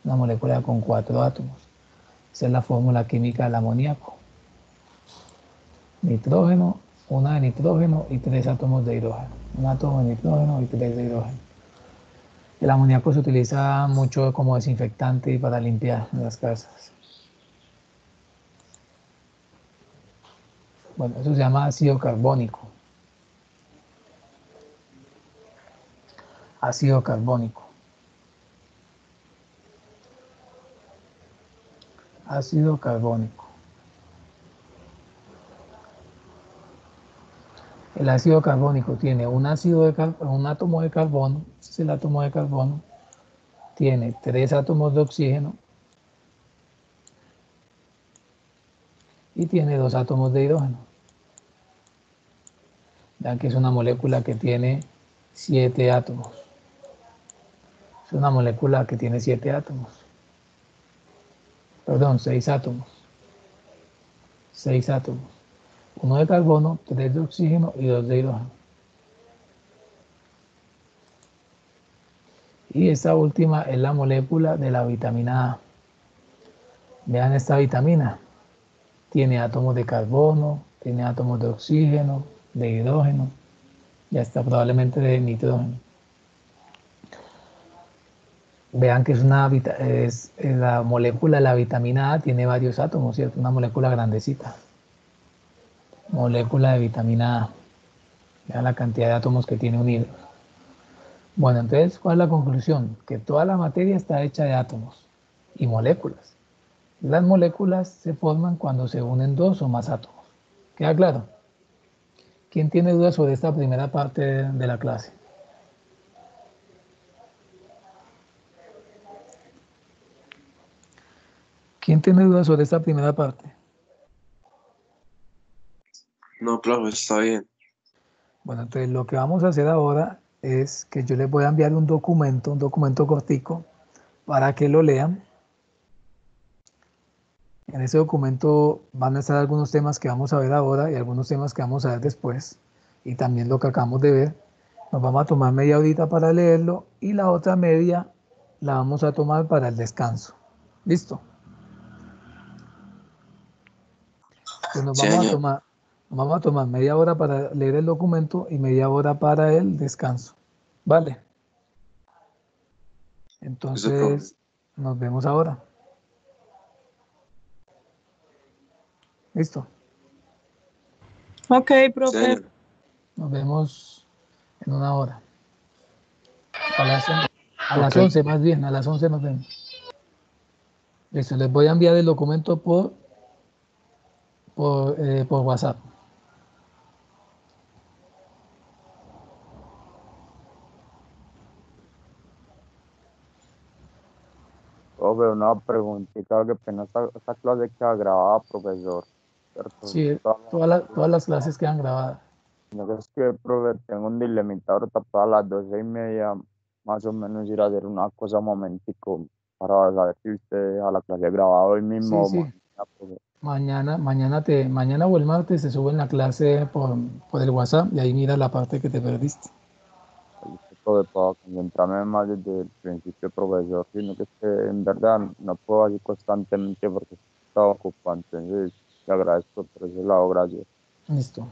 A: Una molécula con 4 átomos. Esa es la fórmula química del amoníaco. Nitrógeno, una de nitrógeno y 3 átomos de hidrógeno. Un átomo de nitrógeno y 3 de hidrógeno. El amoníaco se utiliza mucho como desinfectante y para limpiar las casas. Bueno, eso se llama ácido carbónico. Ácido carbónico. Ácido carbónico. El ácido carbónico tiene un átomo de carbono, ese es el átomo de carbono, tiene 3 átomos de oxígeno y tiene 2 átomos de hidrógeno. Vean que es una molécula que tiene 7 átomos. Es una molécula que tiene 7 átomos. Perdón, 6 átomos. 6 átomos. 1 de carbono, 3 de oxígeno y 2 de hidrógeno. Y esta última es la molécula de la vitamina A. Vean esta vitamina. Tiene átomos de carbono, tiene átomos de oxígeno, de hidrógeno y hasta probablemente de nitrógeno. Vean que es la molécula de la vitamina A tiene varios átomos, ¿cierto? Una molécula grandecita. Molécula de vitamina A. Vean la cantidad de átomos que tiene unidos. Bueno, entonces, ¿cuál es la conclusión? Que toda la materia está hecha de átomos y moléculas. Las moléculas se forman cuando se unen dos o más átomos. ¿Queda claro? ¿Quién tiene dudas sobre esta primera parte de la clase? ¿Quién tiene dudas sobre esta primera parte?
D: No, profe, está bien.
A: Bueno, entonces lo que vamos a hacer ahora es que yo les voy a enviar un documento cortico, para que lo lean. En ese documento van a estar algunos temas que vamos a ver ahora y algunos temas que vamos a ver después, y también lo que acabamos de ver. Nos vamos a tomar media horita para leerlo y la otra media la vamos a tomar para el descanso. ¿Listo? Entonces
D: Sí, señor.
A: nos vamos a tomar media hora para leer el documento y media hora para el descanso. ¿Vale?
D: Eso, profe.
A: Entonces, nos vemos ahora. ¿Listo?
B: Ok,
D: Sí,
B: profe.
D: señor.
A: Nos vemos en una hora. A las, on- a las
G: Ok,
A: 11 más bien, a las 11 nos vemos. Listo, les voy a enviar el documento por WhatsApp.
F: Profe, una preguntita, que pena esta clase queda grabada, profesor, ¿cierto?
A: Sí, todas las clases quedan grabadas.
F: No, es que, profe, tengo un dilemita ahorita para las 12:30, más o menos ir a hacer una cosa un momentico para saber si usted a la clase grabada hoy mismo
A: Sí,
F: o
A: sí.
F: mañana, profe.
A: Mañana o el martes se sube en la clase por el WhatsApp y ahí mira la parte que te perdiste.
F: Listo, profe, para concentrarme más desde el principio, profesor, sino que es que en verdad no puedo así constantemente porque estaba ocupado, entonces le agradezco por ese lado, gracias.
A: Listo.